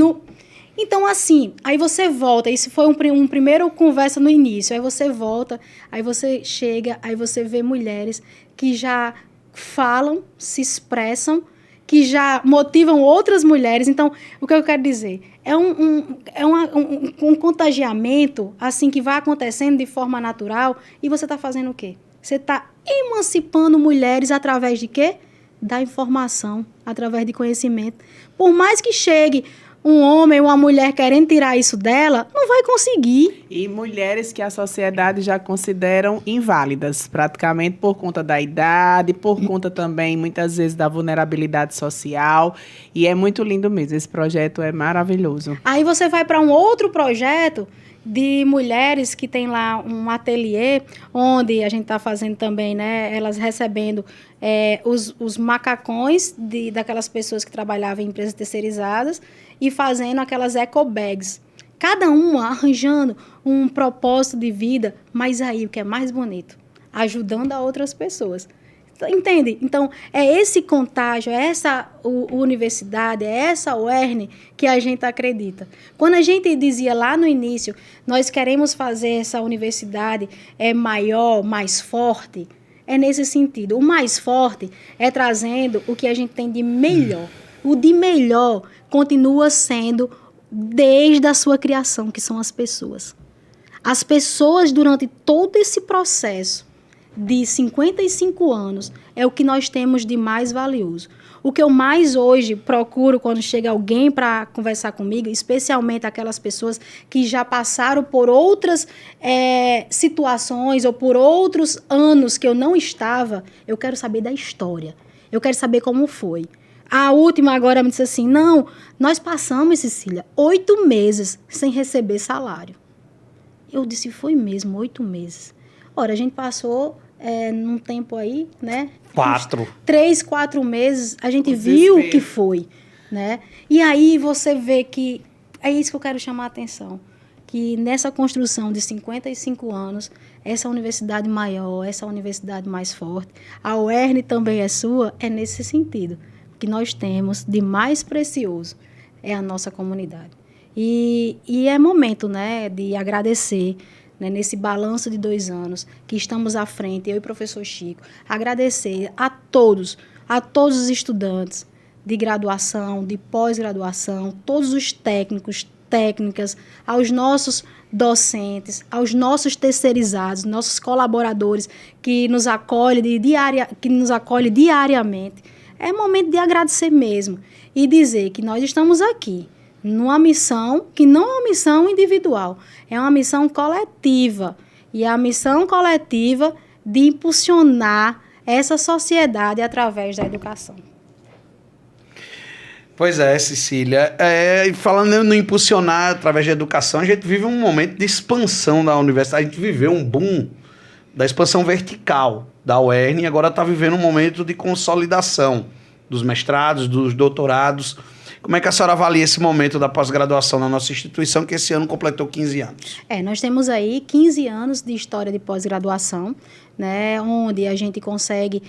Speaker 3: Então, assim, aí você volta, isso foi um primeiro conversa no início, aí você volta, aí você chega, aí você vê mulheres que já falam, se expressam, que já motivam outras mulheres. Então, o que eu quero dizer? É um contagiamento, assim, que vai acontecendo de forma natural, e você está fazendo o quê? Você está emancipando mulheres através de quê? Da informação, através de conhecimento. Por mais que chegue um homem ou uma mulher querendo tirar isso dela, não vai conseguir.
Speaker 2: E mulheres que a sociedade já consideram inválidas, praticamente por conta da idade, por conta também, muitas vezes, da vulnerabilidade social. E é muito lindo mesmo, esse projeto é maravilhoso.
Speaker 3: Aí você vai para um outro projeto de mulheres que tem lá um ateliê, onde a gente está fazendo também, né, elas recebendo os macacões daquelas pessoas que trabalhavam em empresas terceirizadas e fazendo aquelas eco-bags. Cada uma arranjando um propósito de vida, mas aí o que é mais bonito, ajudando a outras pessoas. Entende? Então, é esse contágio, é essa universidade, é essa UERN que a gente acredita. Quando a gente dizia lá no início, nós queremos fazer essa universidade maior, mais forte, é nesse sentido. O mais forte é trazendo o que a gente tem de melhor. O de melhor continua sendo desde a sua criação, que são as pessoas. As pessoas, durante todo esse processo de 55 anos, é o que nós temos de mais valioso. O que eu mais hoje procuro quando chega alguém para conversar comigo, especialmente aquelas pessoas que já passaram por outras situações ou por outros anos que eu não estava, eu quero saber da história. Eu quero saber como foi. A última agora me disse assim, não, nós passamos, Cecília, 8 meses sem receber salário. Eu disse, foi mesmo, 8 meses. Ora, a gente passou num tempo aí, né? 3, 4 meses, a gente viu o que foi, né? E aí você vê que, é isso que eu quero chamar a atenção, que nessa construção de 55 anos, essa universidade maior, essa universidade mais forte, a UERN também é sua, é nesse sentido. O que nós temos de mais precioso é a nossa comunidade. E é momento, né, de agradecer, né, nesse balanço de 2 anos que estamos à frente, eu e o professor Chico, agradecer a todos os estudantes de graduação, de pós-graduação, todos os técnicos, técnicas, aos nossos docentes, aos nossos terceirizados, nossos colaboradores que nos acolhem diariamente. É momento de agradecer mesmo e dizer que nós estamos aqui numa missão que não é uma missão individual, é uma missão coletiva. E é a missão coletiva de impulsionar essa sociedade através da educação.
Speaker 1: Pois é, Cecília. Falando no impulsionar através da educação, a gente vive um momento de expansão da universidade. A gente viveu um boom da expansão vertical da UERN e agora está vivendo um momento de consolidação dos mestrados, dos doutorados. Como é que a senhora avalia esse momento da pós-graduação na nossa instituição, que esse ano completou 15 anos?
Speaker 3: Nós temos aí 15 anos de história de pós-graduação, né, onde a gente consegue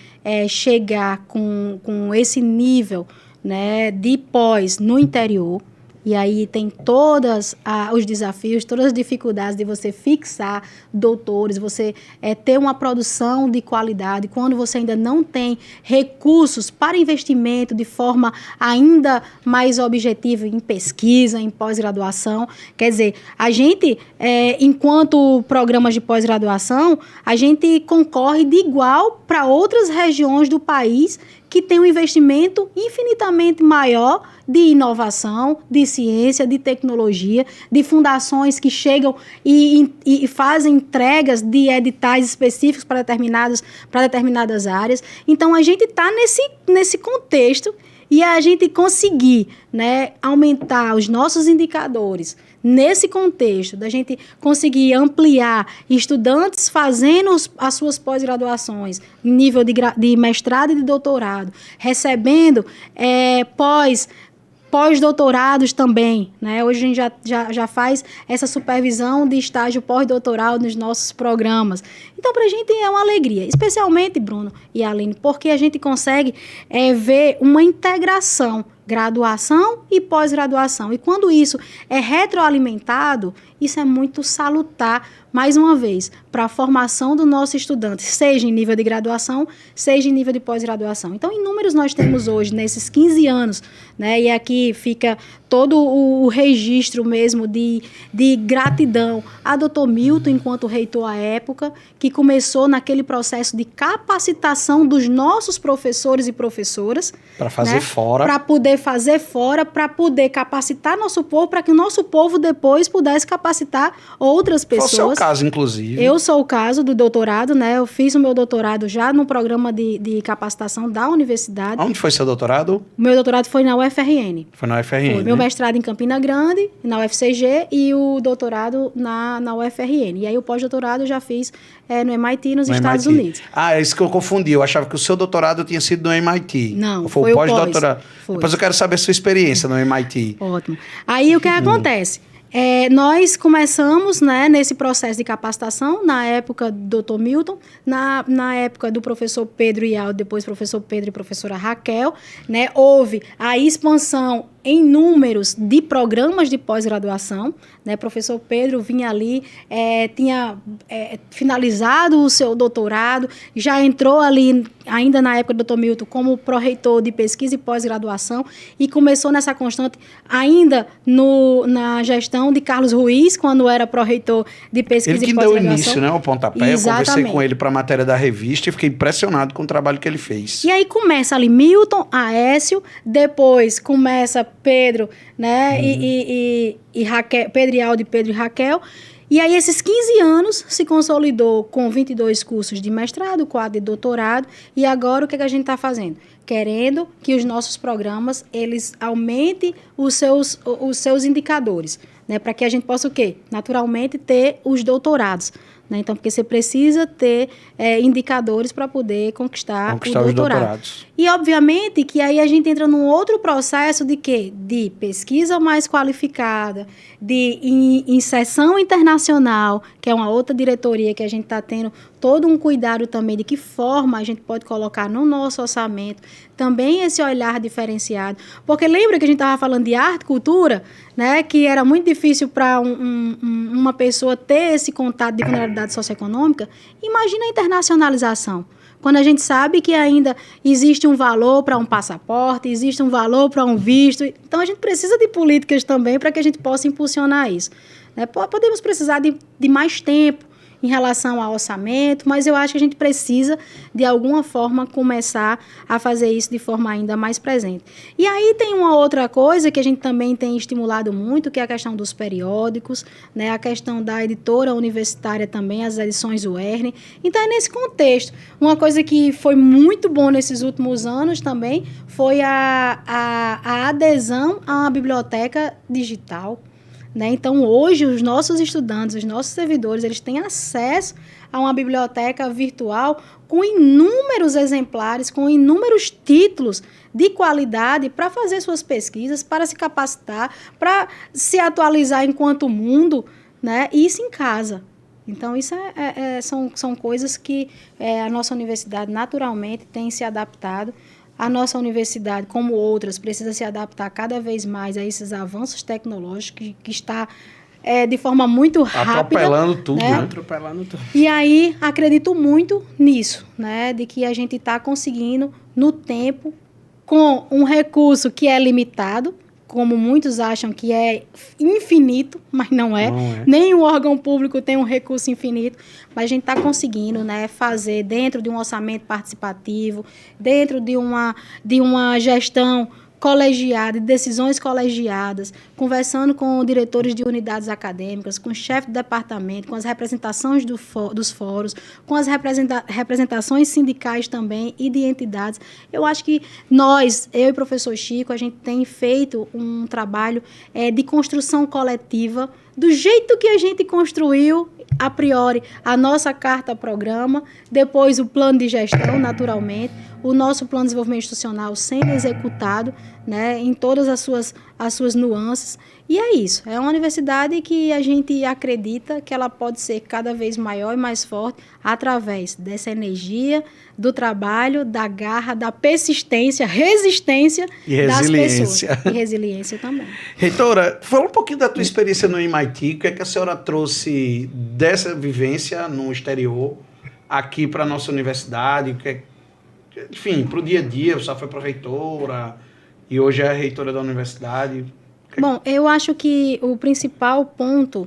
Speaker 3: chegar com esse nível, né, de pós no interior. E aí tem todos os desafios, todas as dificuldades de você fixar doutores, você ter uma produção de qualidade, quando você ainda não tem recursos para investimento de forma ainda mais objetiva em pesquisa, em pós-graduação. Quer dizer, a gente, enquanto programas de pós-graduação, a gente concorre de igual para outras regiões do país que tem um investimento infinitamente maior de inovação, de ciência, de tecnologia, de fundações que chegam e fazem entregas de editais específicos para determinadas áreas. Então, a gente está nesse contexto e a gente conseguir, né, aumentar os nossos indicadores nesse contexto, da gente conseguir ampliar estudantes fazendo as suas pós-graduações, em nível de mestrado e de doutorado, recebendo pós-doutorados também, né? Hoje a gente já faz essa supervisão de estágio pós-doutoral nos nossos programas. Então, para a gente é uma alegria, especialmente, Bruno e Aline, porque a gente consegue ver uma integração, graduação e pós-graduação. E quando isso é retroalimentado, isso é muito salutar, mais uma vez, para a formação do nosso estudante, seja em nível de graduação, seja em nível de pós-graduação. Então, inúmeros nós temos hoje, nesses 15 anos, né? E aqui fica todo o registro mesmo de gratidão a Dr. Milton, enquanto reitor à época, que começou naquele processo de capacitação dos nossos professores e professoras.
Speaker 1: Para fazer fora.
Speaker 3: Para poder fazer fora, para poder capacitar nosso povo, para que o nosso povo depois pudesse capacitar outras pessoas.
Speaker 1: Foi o seu caso, inclusive.
Speaker 3: Eu sou o caso do doutorado, né? Eu fiz o meu doutorado já no programa de capacitação da universidade.
Speaker 1: Onde foi seu doutorado?
Speaker 3: O meu doutorado foi na UFRN.
Speaker 1: Foi na UFRN,
Speaker 3: Foi. Meu mestrado em Campina Grande, na UFCG, e o doutorado na UFRN. E aí o pós-doutorado eu já fiz no MIT, nos Estados Unidos.
Speaker 1: Ah, é isso que eu confundi. Eu achava que o seu doutorado tinha sido no MIT.
Speaker 3: Não,
Speaker 1: foi o pós-doutorado. Depois eu quero saber a sua experiência no MIT.
Speaker 3: Ótimo. Aí o que acontece? Nós começamos, né, nesse processo de capacitação, na época do Dr. Milton, na época do professor Pedro Ialdo, depois professor Pedro e professora Raquel, né, houve a expansão em números de programas de pós-graduação, né? Professor Pedro vinha ali, tinha finalizado o seu doutorado, já entrou ali, ainda na época do Dr. Milton, como pró-reitor de pesquisa e pós-graduação, e começou nessa constante ainda na gestão de Carlos Ruiz, quando era pró-reitor de pesquisa e pós-graduação.
Speaker 1: Ele que deu início, né, ao pontapé.
Speaker 3: Exatamente.
Speaker 1: Eu conversei com ele para a matéria da revista e fiquei impressionado com o trabalho que ele fez.
Speaker 3: E aí começa ali Milton, Aécio, depois começa Pedro, né, e Raquel, Pedro Ialdo e Pedro e Raquel. E aí esses 15 anos se consolidou com 22 cursos de mestrado, 4 de doutorado, e agora o que a gente está fazendo? Querendo que os nossos programas, eles aumentem os seus indicadores, né, para que a gente possa o quê? Naturalmente ter os doutorados. Né? Então, porque você precisa ter indicadores para poder conquistar o doutorado.
Speaker 1: Os doutorados.
Speaker 3: E, obviamente, que aí a gente entra num outro processo de quê? De pesquisa mais qualificada, de inserção internacional, que é uma outra diretoria que a gente está tendo todo um cuidado também de que forma a gente pode colocar no nosso orçamento também esse olhar diferenciado. Porque lembra que a gente estava falando de arte e cultura, né? Que era muito difícil para uma pessoa ter esse contato de vulnerabilidade socioeconômica. Imagina a internacionalização. Quando a gente sabe que ainda existe um valor para um passaporte, existe um valor para um visto. Então, a gente precisa de políticas também para que a gente possa impulsionar isso. Né? Podemos precisar de mais tempo em relação ao orçamento, mas eu acho que a gente precisa, de alguma forma, começar a fazer isso de forma ainda mais presente. E aí tem uma outra coisa que a gente também tem estimulado muito, que é a questão dos periódicos, né, a questão da editora universitária também, as edições UERN. Então, é nesse contexto. Uma coisa que foi muito bom nesses últimos anos também foi a adesão a uma biblioteca digital. né? Então, hoje, os nossos estudantes, os nossos servidores, eles têm acesso a uma biblioteca virtual com inúmeros exemplares, com inúmeros títulos de qualidade para fazer suas pesquisas, para se capacitar, para se atualizar enquanto mundo, né? E isso em casa. Então, isso são coisas que a nossa universidade, naturalmente, tem se adaptado. A nossa universidade, como outras, precisa se adaptar cada vez mais a esses avanços tecnológicos que está de forma muito rápida.
Speaker 1: Atropelando tudo,
Speaker 3: né?
Speaker 2: Atropelando tudo.
Speaker 3: E aí, acredito muito nisso, né? De que a gente está conseguindo, no tempo, com um recurso que é limitado, como muitos acham que é infinito, mas não é.
Speaker 1: Não é.
Speaker 3: Nenhum órgão público tem um recurso infinito, mas a gente está conseguindo, né, fazer dentro de um orçamento participativo, dentro de uma gestão colegiada, de decisões colegiadas, conversando com diretores de unidades acadêmicas, com o chefe de departamento, com as representações dos fóruns, com as representações sindicais também e de entidades. Eu acho que eu e o professor Chico, a gente tem feito um trabalho de construção coletiva, do jeito que a gente construiu, a priori, a nossa carta-programa, depois o plano de gestão, naturalmente, o nosso plano de desenvolvimento institucional sendo executado, né, em todas as suas nuances. E é isso, é uma universidade que a gente acredita que ela pode ser cada vez maior e mais forte através dessa energia, do trabalho, da garra, da persistência, resistência das pessoas. E resiliência também.
Speaker 1: Reitora, fala um pouquinho da tua experiência no MIT, o que é que a senhora trouxe dessa vivência no exterior aqui para a nossa universidade, enfim, para o dia a dia, você foi reitora e hoje é reitora da universidade.
Speaker 3: Bom, eu acho que o principal ponto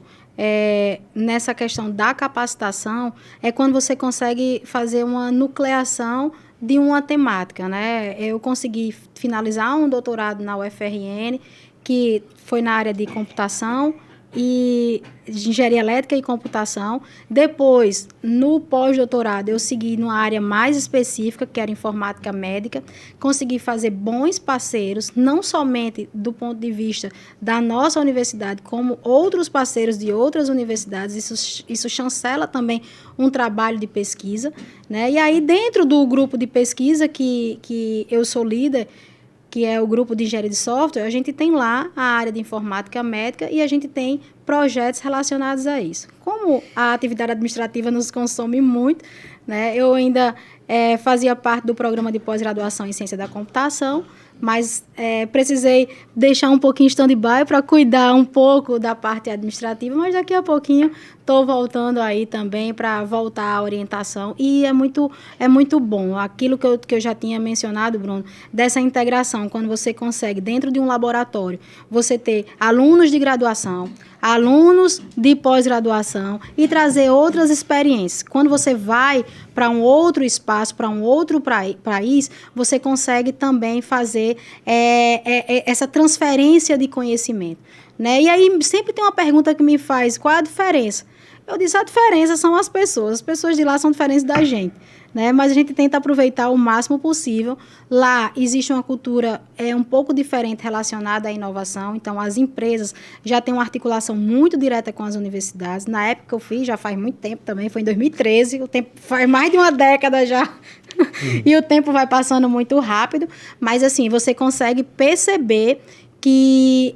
Speaker 3: nessa questão da capacitação é quando você consegue fazer uma nucleação de uma temática, né? Eu consegui finalizar um doutorado na UFRN, que foi na área de computação e de engenharia elétrica e computação. Depois, no pós-doutorado, eu segui numa área mais específica, que era informática médica. Consegui fazer bons parceiros, não somente do ponto de vista da nossa universidade, como outros parceiros de outras universidades. Isso chancela também um trabalho de pesquisa, né? E aí, dentro do grupo de pesquisa que eu sou líder, que é o grupo de engenharia de software, a gente tem lá a área de informática médica e a gente tem projetos relacionados a isso. Como a atividade administrativa nos consome muito, né, eu ainda fazia parte do programa de pós-graduação em ciência da computação, mas precisei deixar um pouquinho stand-by para cuidar um pouco da parte administrativa, mas daqui a pouquinho estou voltando aí também para voltar à orientação, e é muito bom. Aquilo que eu já tinha mencionado, Bruno, dessa integração, quando você consegue, dentro de um laboratório, você ter alunos de graduação, alunos de pós-graduação e trazer outras experiências. Quando você vai para um outro espaço, para um outro país, você consegue também fazer essa transferência de conhecimento, né? E aí sempre tem uma pergunta que me faz: qual é a diferença? Eu disse: a diferença são as pessoas de lá são diferentes da gente, né? Mas a gente tenta aproveitar o máximo possível. Lá existe uma cultura um pouco diferente relacionada à inovação, então as empresas já têm uma articulação muito direta com as universidades. Na época que eu fiz, já faz muito tempo também, foi em 2013, o tempo faz mais de uma década já, e o tempo vai passando muito rápido, mas assim, você consegue perceber que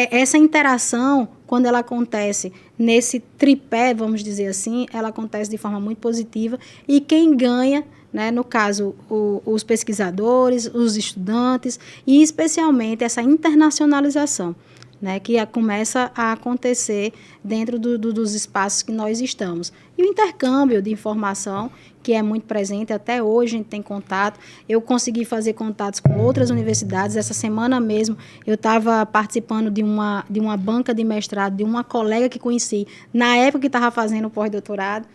Speaker 3: essa interação, quando ela acontece nesse tripé, vamos dizer assim, ela acontece de forma muito positiva, e quem ganha, né, no caso, os pesquisadores, os estudantes, e especialmente essa internacionalização, né, que começa a acontecer dentro dos espaços que nós estamos. E o intercâmbio de informação, que é muito presente, até hoje a gente tem contato. Eu consegui fazer contatos com outras universidades. Essa semana mesmo eu estava participando de uma banca de mestrado de uma colega que conheci na época que estava fazendo o pós-doutorado,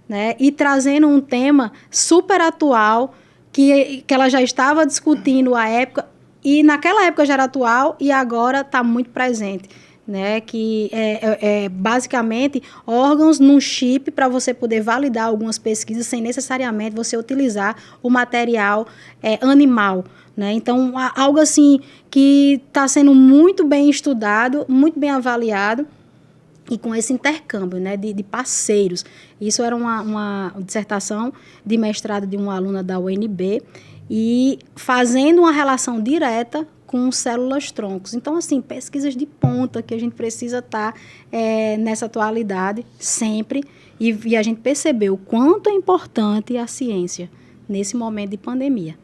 Speaker 3: né, e trazendo um tema super atual que ela já estava discutindo à época, e naquela época já era atual e agora está muito presente, né, que basicamente órgãos num chip para você poder validar algumas pesquisas sem necessariamente você utilizar o material animal, né? Então, algo assim que está sendo muito bem estudado, muito bem avaliado, e com esse intercâmbio, né, de parceiros. Isso era uma dissertação de mestrado de uma aluna da UNB, e fazendo uma relação direta com células-troncos. Então, assim, pesquisas de ponta que a gente precisa estar nessa atualidade sempre, e a gente percebeu o quanto é importante a ciência nesse momento de pandemia,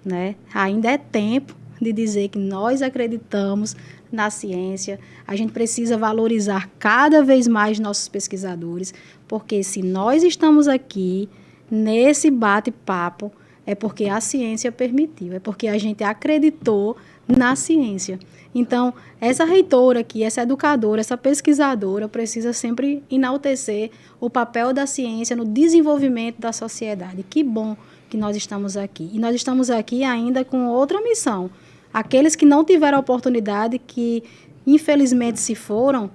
Speaker 3: né? Ainda é tempo de dizer que nós acreditamos na ciência, a gente precisa valorizar cada vez mais nossos pesquisadores, porque se nós estamos aqui nesse bate-papo, é porque a ciência permitiu, é porque a gente acreditou na ciência. Então, essa reitora aqui, essa educadora, essa pesquisadora precisa sempre enaltecer o papel da ciência no desenvolvimento da sociedade. Que bom que nós estamos aqui. E nós estamos aqui ainda com outra missão. Aqueles que não tiveram a oportunidade, que infelizmente se foram,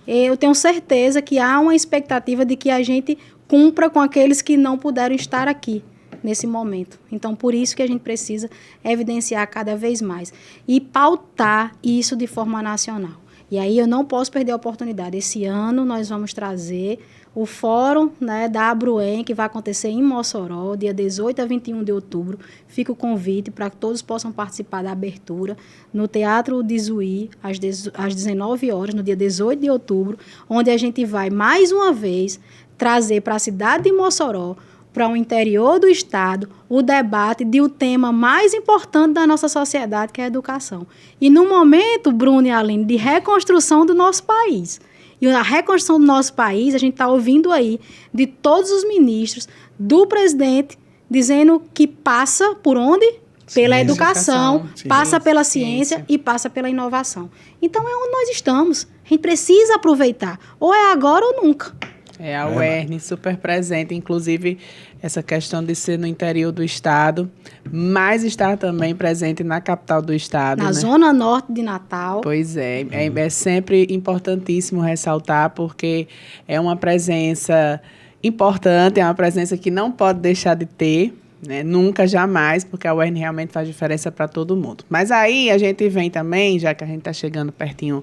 Speaker 3: eu tenho certeza que há uma expectativa de que a gente cumpra com aqueles que não puderam estar aqui nesse momento. Então, por isso que a gente precisa evidenciar cada vez mais e pautar isso de forma nacional. E aí eu não posso perder a oportunidade. Esse ano nós vamos trazer o fórum, né, da Abruen, que vai acontecer em Mossoró, dia 18 a 21 de outubro. Fica o convite para que todos possam participar da abertura no Teatro de Zuí, às 19 horas, no dia 18 de outubro, onde a gente vai, mais uma vez, trazer para a cidade de Mossoró, para o interior do estado, o debate de o tema mais importante da nossa sociedade, que é a educação. E no momento, Bruno e Aline, de reconstrução do nosso país. E a reconstrução do nosso país, a gente está ouvindo aí de todos os ministros, do presidente, dizendo que passa por onde? Pela educação, passa pela ciência e passa pela inovação. Então, é onde nós estamos. A gente precisa aproveitar. Ou é agora ou nunca.
Speaker 2: É a UERN super presente, inclusive essa questão de ser no interior do estado, mas estar também presente na capital do estado.
Speaker 3: Na
Speaker 2: né?
Speaker 3: zona norte de Natal.
Speaker 2: Pois é sempre importantíssimo ressaltar, porque é uma presença importante, é uma presença que não pode deixar de ter, né? Nunca, jamais, porque a UERN realmente faz diferença para todo mundo. Mas aí a gente vem também, já que a gente está chegando pertinho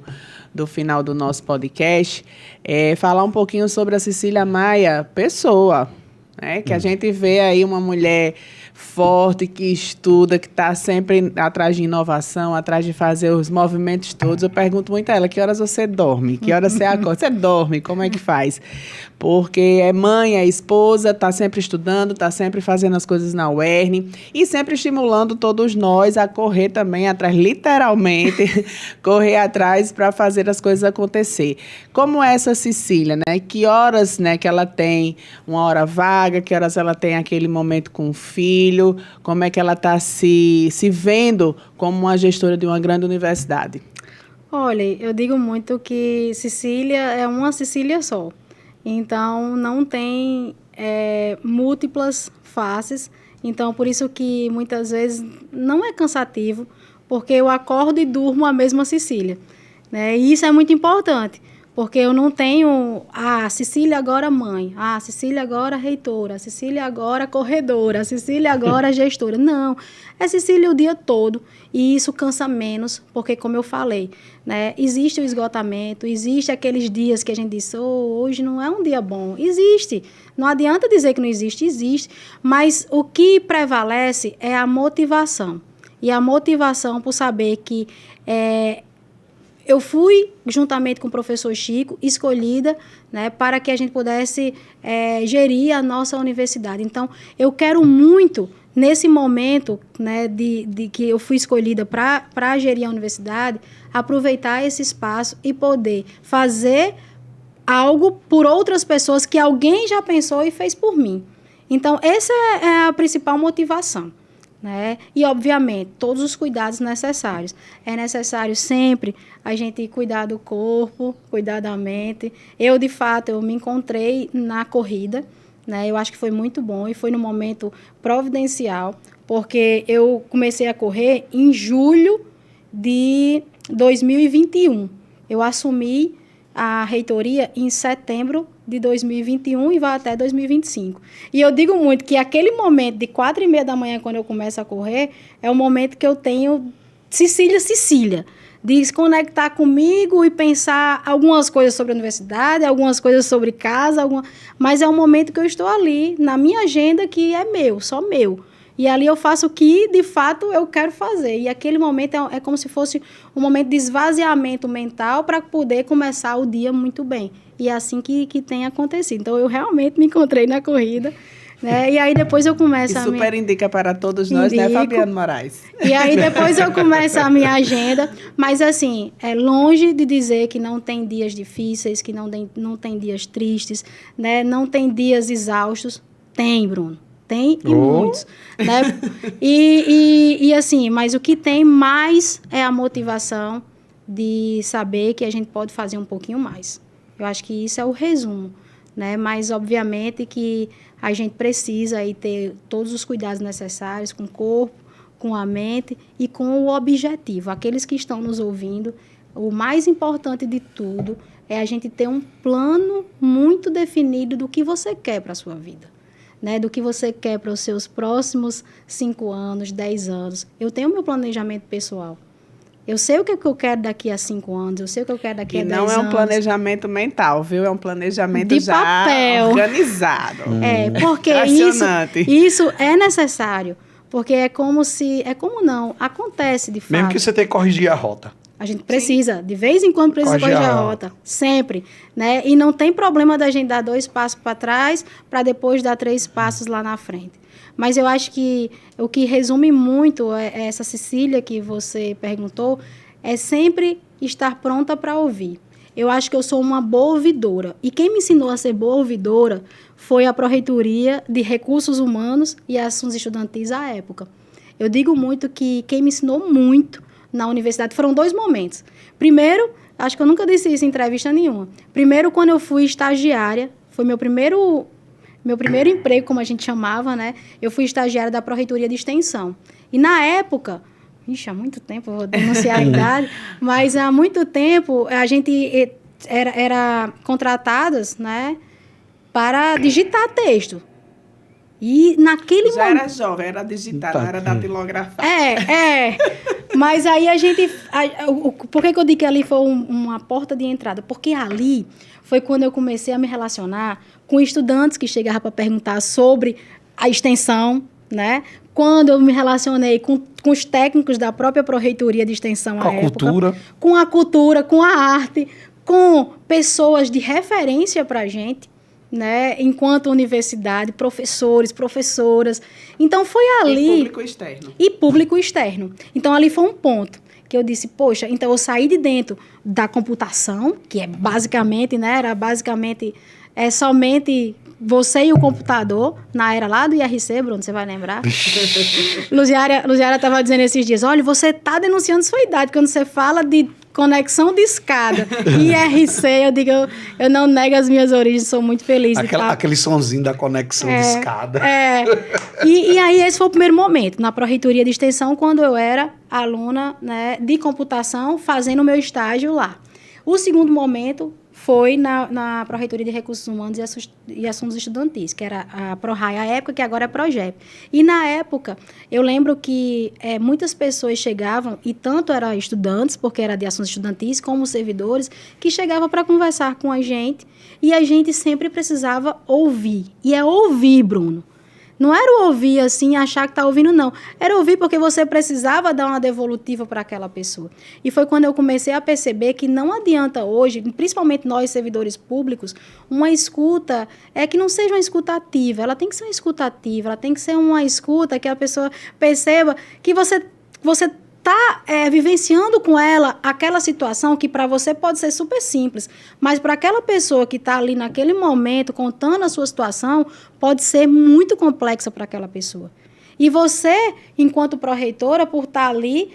Speaker 2: do final do nosso podcast, falar um pouquinho sobre a Cecília Maia, pessoa, né? Que a gente vê aí uma mulher forte, que estuda, que está sempre atrás de inovação, atrás de fazer os movimentos todos. Eu pergunto muito a ela, que horas você dorme? Que horas você acorda? Você dorme? Como é que faz? Porque é mãe, é esposa, está sempre estudando, está sempre fazendo as coisas na UERN e sempre estimulando todos nós a correr também atrás, literalmente, correr atrás para fazer as coisas acontecer. Como é essa Cecília, né? Que horas, né, que ela tem uma hora vaga, que horas ela tem aquele momento com o filho, como é que ela está se vendo como uma gestora de uma grande universidade?
Speaker 3: Olha, eu digo muito que Cecília é uma Cecília só. Então, não tem múltiplas faces. Então, por isso que muitas vezes não é cansativo, porque eu acordo e durmo a mesma Cecília, né? E isso é muito importante, porque eu não tenho a Cecília agora mãe, a Cecília agora reitora, a Cecília agora corredora, a Cecília agora gestora. Não, é Cecília o dia todo, e isso cansa menos, porque, como eu falei, né, existe o esgotamento, existe aqueles dias que a gente diz, hoje não é um dia bom. Existe, não adianta dizer que não existe, existe, mas o que prevalece é a motivação, e a motivação por saber que eu fui, juntamente com o professor Chico, escolhida, né, para que a gente pudesse gerir a nossa universidade. Então, eu quero muito, nesse momento, né, de que eu fui escolhida para gerir a universidade, aproveitar esse espaço e poder fazer algo por outras pessoas que alguém já pensou e fez por mim. Então, essa é a principal motivação. Né? E, obviamente, todos os cuidados necessários. É necessário sempre a gente cuidar do corpo, cuidar da mente. Eu, de fato, eu me encontrei na corrida, né? Eu acho que foi muito bom e foi no momento providencial, porque eu comecei a correr em julho de 2021. Eu assumi a reitoria em setembro de 2021 e vai até 2025. E eu digo muito que aquele momento de 4h30 da manhã, quando eu começo a correr, é o momento que eu tenho Cecília, de se conectar comigo e pensar algumas coisas sobre a universidade, algumas coisas sobre casa, mas é um momento que eu estou ali, na minha agenda, que é meu, só meu. E ali eu faço o que, de fato, eu quero fazer. E aquele momento é como se fosse um momento de esvaziamento mental para poder começar o dia muito bem. E é assim que tem acontecido. Então, eu realmente me encontrei na corrida, né? E aí, depois eu começo
Speaker 2: e super indica para todos nós, né, Fabiano Moraes?
Speaker 3: E aí, depois eu começo a minha agenda. Mas, assim, é longe de dizer que não tem dias difíceis, que não tem dias tristes, né? Não tem dias exaustos. Tem, Bruno. Tem e muitos, né? E assim, mas o que tem mais é a motivação de saber que a gente pode fazer um pouquinho mais. Eu acho que isso é o resumo, né? Mas, obviamente, que a gente precisa aí ter todos os cuidados necessários com o corpo, com a mente e com o objetivo. Aqueles que estão nos ouvindo, o mais importante de tudo é a gente ter um plano muito definido do que você quer para a sua vida. Né, do que você quer para os seus próximos 5 anos, 10 anos. Eu tenho meu planejamento pessoal. Eu sei o que eu quero daqui a 5 anos, eu sei o que eu quero daqui a 10 anos.
Speaker 2: E não é um planejamento mental, viu? É um planejamento
Speaker 3: de
Speaker 2: já
Speaker 3: papel.
Speaker 2: Organizado.
Speaker 3: É, porque isso é necessário. Porque acontece de fato.
Speaker 1: Mesmo que você tenha que corrigir a rota.
Speaker 3: A gente precisa, de vez em quando precisa corrigir a rota, sempre, né? E não tem problema da gente dar 2 passos para trás para depois dar 3 passos lá na frente. Mas eu acho que o que resume muito essa Cecília que você perguntou é sempre estar pronta para ouvir. Eu acho que eu sou uma boa ouvidora. E quem me ensinou a ser boa ouvidora foi a Pró-Reitoria de Recursos Humanos e Assuntos Estudantis à época. Eu digo muito que quem me ensinou muito na universidade foram 2 momentos. Primeiro, acho que eu nunca disse isso em entrevista nenhuma. Primeiro, quando eu fui estagiária, foi meu primeiro emprego, como a gente chamava, né? Eu fui estagiária da Pró-Reitoria de Extensão. E na época, há muito tempo, vou denunciar a idade, mas há muito tempo a gente era contratadas, né, para digitar texto. E naquele momento...
Speaker 2: Já era jovem, era digitar, não era datilografar.
Speaker 3: Mas aí a gente... Por que eu digo que ali foi uma porta de entrada? Porque ali foi quando eu comecei a me relacionar com estudantes que chegavam para perguntar sobre a extensão, né? Quando eu me relacionei com os técnicos da própria Pró-Reitoria de Extensão à época. Com a cultura, com a arte, com pessoas de referência para a gente, né, enquanto universidade, professores, professoras. Então, foi ali... E público externo. Então, ali foi um ponto que eu disse, poxa, então eu saí de dentro da computação, que é basicamente, né, era basicamente somente você e o computador, na era lá do IRC, Bruno, você vai lembrar? Luziara estava dizendo esses dias, olha, você está denunciando sua idade, quando você fala de conexão de escada, IRC, eu digo, eu não nego as minhas origens, sou muito feliz.
Speaker 1: Aquele sonzinho da conexão de escada.
Speaker 3: E aí esse foi o primeiro momento, na Pró-Reitoria de Extensão, quando eu era aluna, né, de computação, fazendo o meu estágio lá. O segundo momento foi na Pró-Reitoria de Recursos Humanos e Assuntos Estudantis, que era a ProRai à época, que agora é PROGEP. E na época, eu lembro que muitas pessoas chegavam, e tanto eram estudantes, porque era de assuntos estudantis, como servidores, que chegavam para conversar com a gente, e a gente sempre precisava ouvir. E é ouvir, Bruno. Não era ouvir assim, achar que está ouvindo, não. Era ouvir porque você precisava dar uma devolutiva para aquela pessoa. E foi quando eu comecei a perceber que não adianta hoje, principalmente nós, servidores públicos, uma escuta que não seja uma escuta ativa. Ela tem que ser uma escuta ativa, ela tem que ser uma escuta que a pessoa perceba que você está vivenciando com ela aquela situação que para você pode ser super simples, mas para aquela pessoa que está ali naquele momento contando a sua situação, pode ser muito complexa para aquela pessoa. E você, enquanto pró-reitora, por estar ali,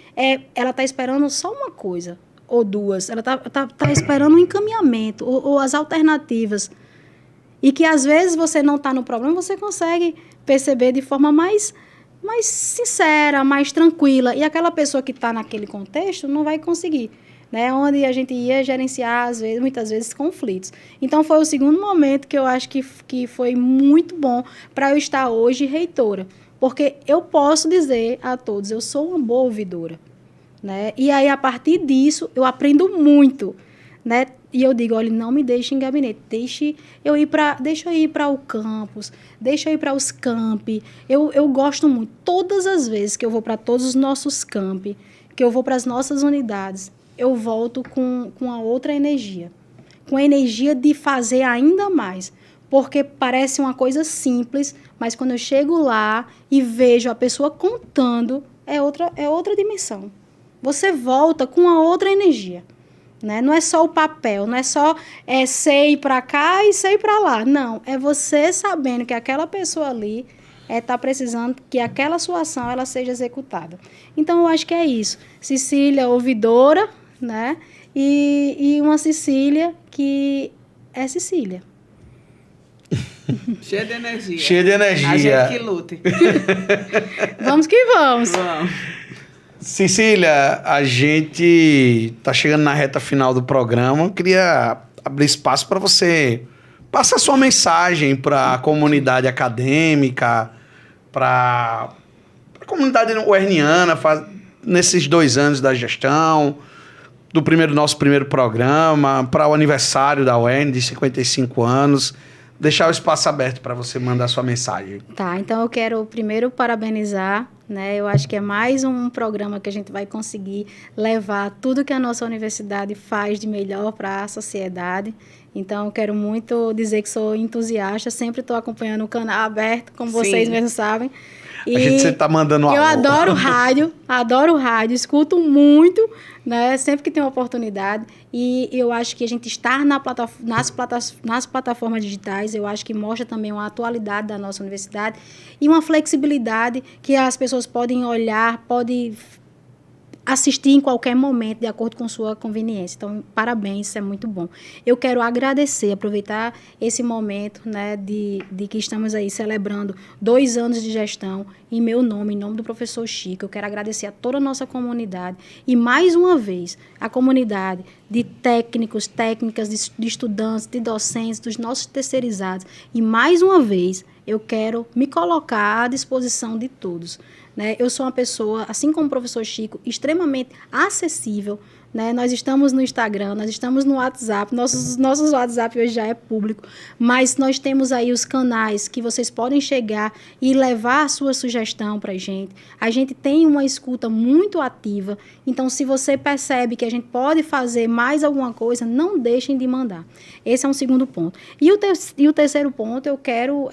Speaker 3: ela está esperando só uma coisa, ou duas. Ela tá esperando um encaminhamento, ou as alternativas. E que, às vezes, você não está no problema, você consegue perceber de forma mais sincera, mais tranquila. E aquela pessoa que está naquele contexto não vai conseguir né, onde a gente ia gerenciar, muitas vezes, conflitos. Então, foi o segundo momento que eu acho que foi muito bom para eu estar hoje reitora, porque eu posso dizer a todos, eu sou uma boa ouvidora, né? E aí, a partir disso, eu aprendo muito, né? E eu digo, olha, não me deixe em gabinete, deixa eu ir para o campus, deixa eu ir para os campi. Eu gosto muito. Todas as vezes que eu vou para todos os nossos campi, que eu vou para as nossas unidades, eu volto com a outra energia. Com a energia de fazer ainda mais. Porque parece uma coisa simples, mas quando eu chego lá e vejo a pessoa contando, é outra dimensão. Você volta com a outra energia. Né? Não é só o papel, não é só sei para cá e sei para lá. Não, é você sabendo que aquela pessoa ali está precisando que aquela sua ação ela seja executada. Então, eu acho que é isso. Cecília, ouvidora, né? E uma Cecília que é Cecília.
Speaker 2: Cheia de energia.
Speaker 1: Cheia de energia.
Speaker 2: A gente que lute.
Speaker 3: Vamos que vamos.
Speaker 2: Vamos.
Speaker 1: Cecília, a gente está chegando na reta final do programa. Eu queria abrir espaço para você passar sua mensagem para a comunidade acadêmica, para a comunidade uerniana, nesses 2 anos da gestão, do nosso primeiro programa, para o aniversário da UERN de 55 anos. Deixar o espaço aberto para você mandar sua mensagem.
Speaker 3: Tá, então eu quero primeiro parabenizar, né? Eu acho que é mais um programa que a gente vai conseguir levar tudo que a nossa universidade faz de melhor para a sociedade. Então, eu quero muito dizer que sou entusiasta, sempre estou acompanhando o canal aberto, como vocês mesmos sabem. E
Speaker 1: a gente sempre tá mandando
Speaker 3: eu
Speaker 1: alô.
Speaker 3: adoro rádio, escuto muito, né, sempre que tem uma oportunidade. E eu acho que a gente estar nas plataformas digitais, eu acho que mostra também uma atualidade da nossa universidade e uma flexibilidade que as pessoas podem olhar, podem assistir em qualquer momento, de acordo com sua conveniência. Então, parabéns, isso é muito bom. Eu quero agradecer, aproveitar esse momento, né, de que estamos aí celebrando 2 anos de gestão, em meu nome, em nome do professor Chico. Eu quero agradecer a toda a nossa comunidade e, mais uma vez, a comunidade de técnicos, técnicas, de estudantes, de docentes, dos nossos terceirizados. E, mais uma vez, eu quero me colocar à disposição de todos. Né? Eu sou uma pessoa, assim como o professor Chico, extremamente acessível. Né? Nós estamos no Instagram, nós estamos no WhatsApp, nossos WhatsApp hoje já é público, mas nós temos aí os canais que vocês podem chegar e levar a sua sugestão para a gente tem uma escuta muito ativa, então se você percebe que a gente pode fazer mais alguma coisa, não deixem de mandar. Esse é um segundo ponto. E o terceiro ponto, eu quero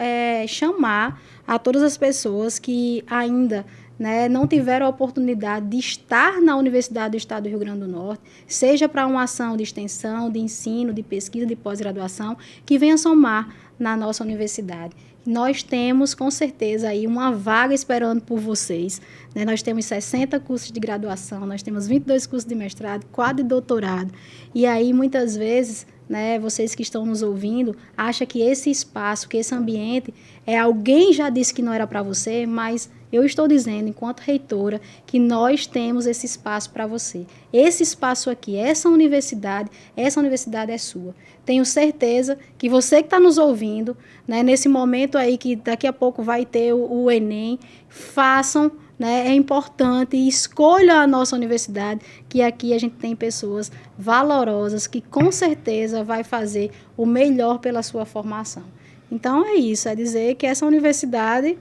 Speaker 3: chamar a todas as pessoas que ainda, né, não tiveram a oportunidade de estar na Universidade do Estado do Rio Grande do Norte, seja para uma ação de extensão, de ensino, de pesquisa, de pós-graduação, que venha somar na nossa universidade. Nós temos, com certeza, aí uma vaga esperando por vocês. Né? Nós temos 60 cursos de graduação, nós temos 22 cursos de mestrado, 4 de doutorado. E aí, muitas vezes, né, vocês que estão nos ouvindo, acham que esse espaço, que esse ambiente, alguém já disse que não era para você, mas eu estou dizendo, enquanto reitora, que nós temos esse espaço para você. Esse espaço aqui, essa universidade é sua. Tenho certeza que você que está nos ouvindo, né, nesse momento aí que daqui a pouco vai ter o Enem, façam, né, é importante, escolham a nossa universidade, que aqui a gente tem pessoas valorosas que com certeza vai fazer o melhor pela sua formação. Então é isso, é dizer que essa universidade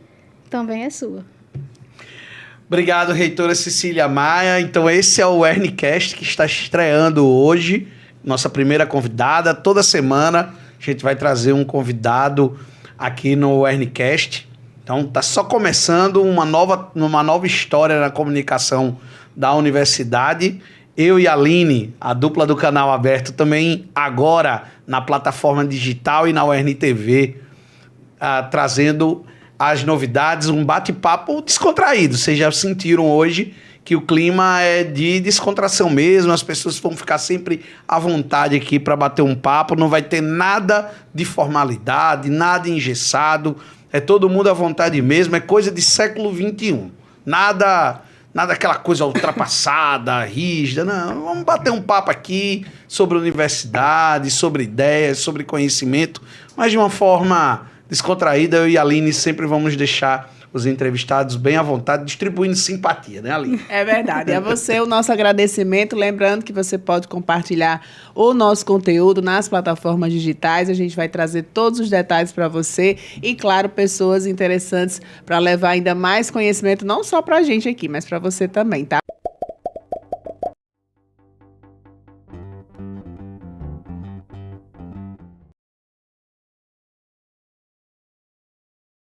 Speaker 3: também é sua.
Speaker 1: Obrigado, reitora Cecília Maia. Então esse é o UERNcast que está estreando hoje, nossa primeira convidada. Toda semana a gente vai trazer um convidado aqui no UERNcast. Então tá só começando uma nova história na comunicação da universidade. Eu e a Aline, a dupla do canal aberto, também agora na plataforma digital e na UERN TV, trazendo as novidades, um bate-papo descontraído. Vocês já sentiram hoje que o clima é de descontração mesmo, as pessoas vão ficar sempre à vontade aqui para bater um papo, não vai ter nada de formalidade, nada engessado, é todo mundo à vontade mesmo, é coisa de século XXI. Nada nada aquela coisa ultrapassada, rígida, não. Vamos bater um papo aqui sobre universidade, sobre ideias, sobre conhecimento, mas de uma forma descontraída. Eu e a Aline sempre vamos deixar os entrevistados bem à vontade, distribuindo simpatia, né, Aline?
Speaker 2: É verdade. E a você o nosso agradecimento. Lembrando que você pode compartilhar o nosso conteúdo nas plataformas digitais. A gente vai trazer todos os detalhes para você e, claro, pessoas interessantes para levar ainda mais conhecimento, não só para a gente aqui, mas para você também, tá?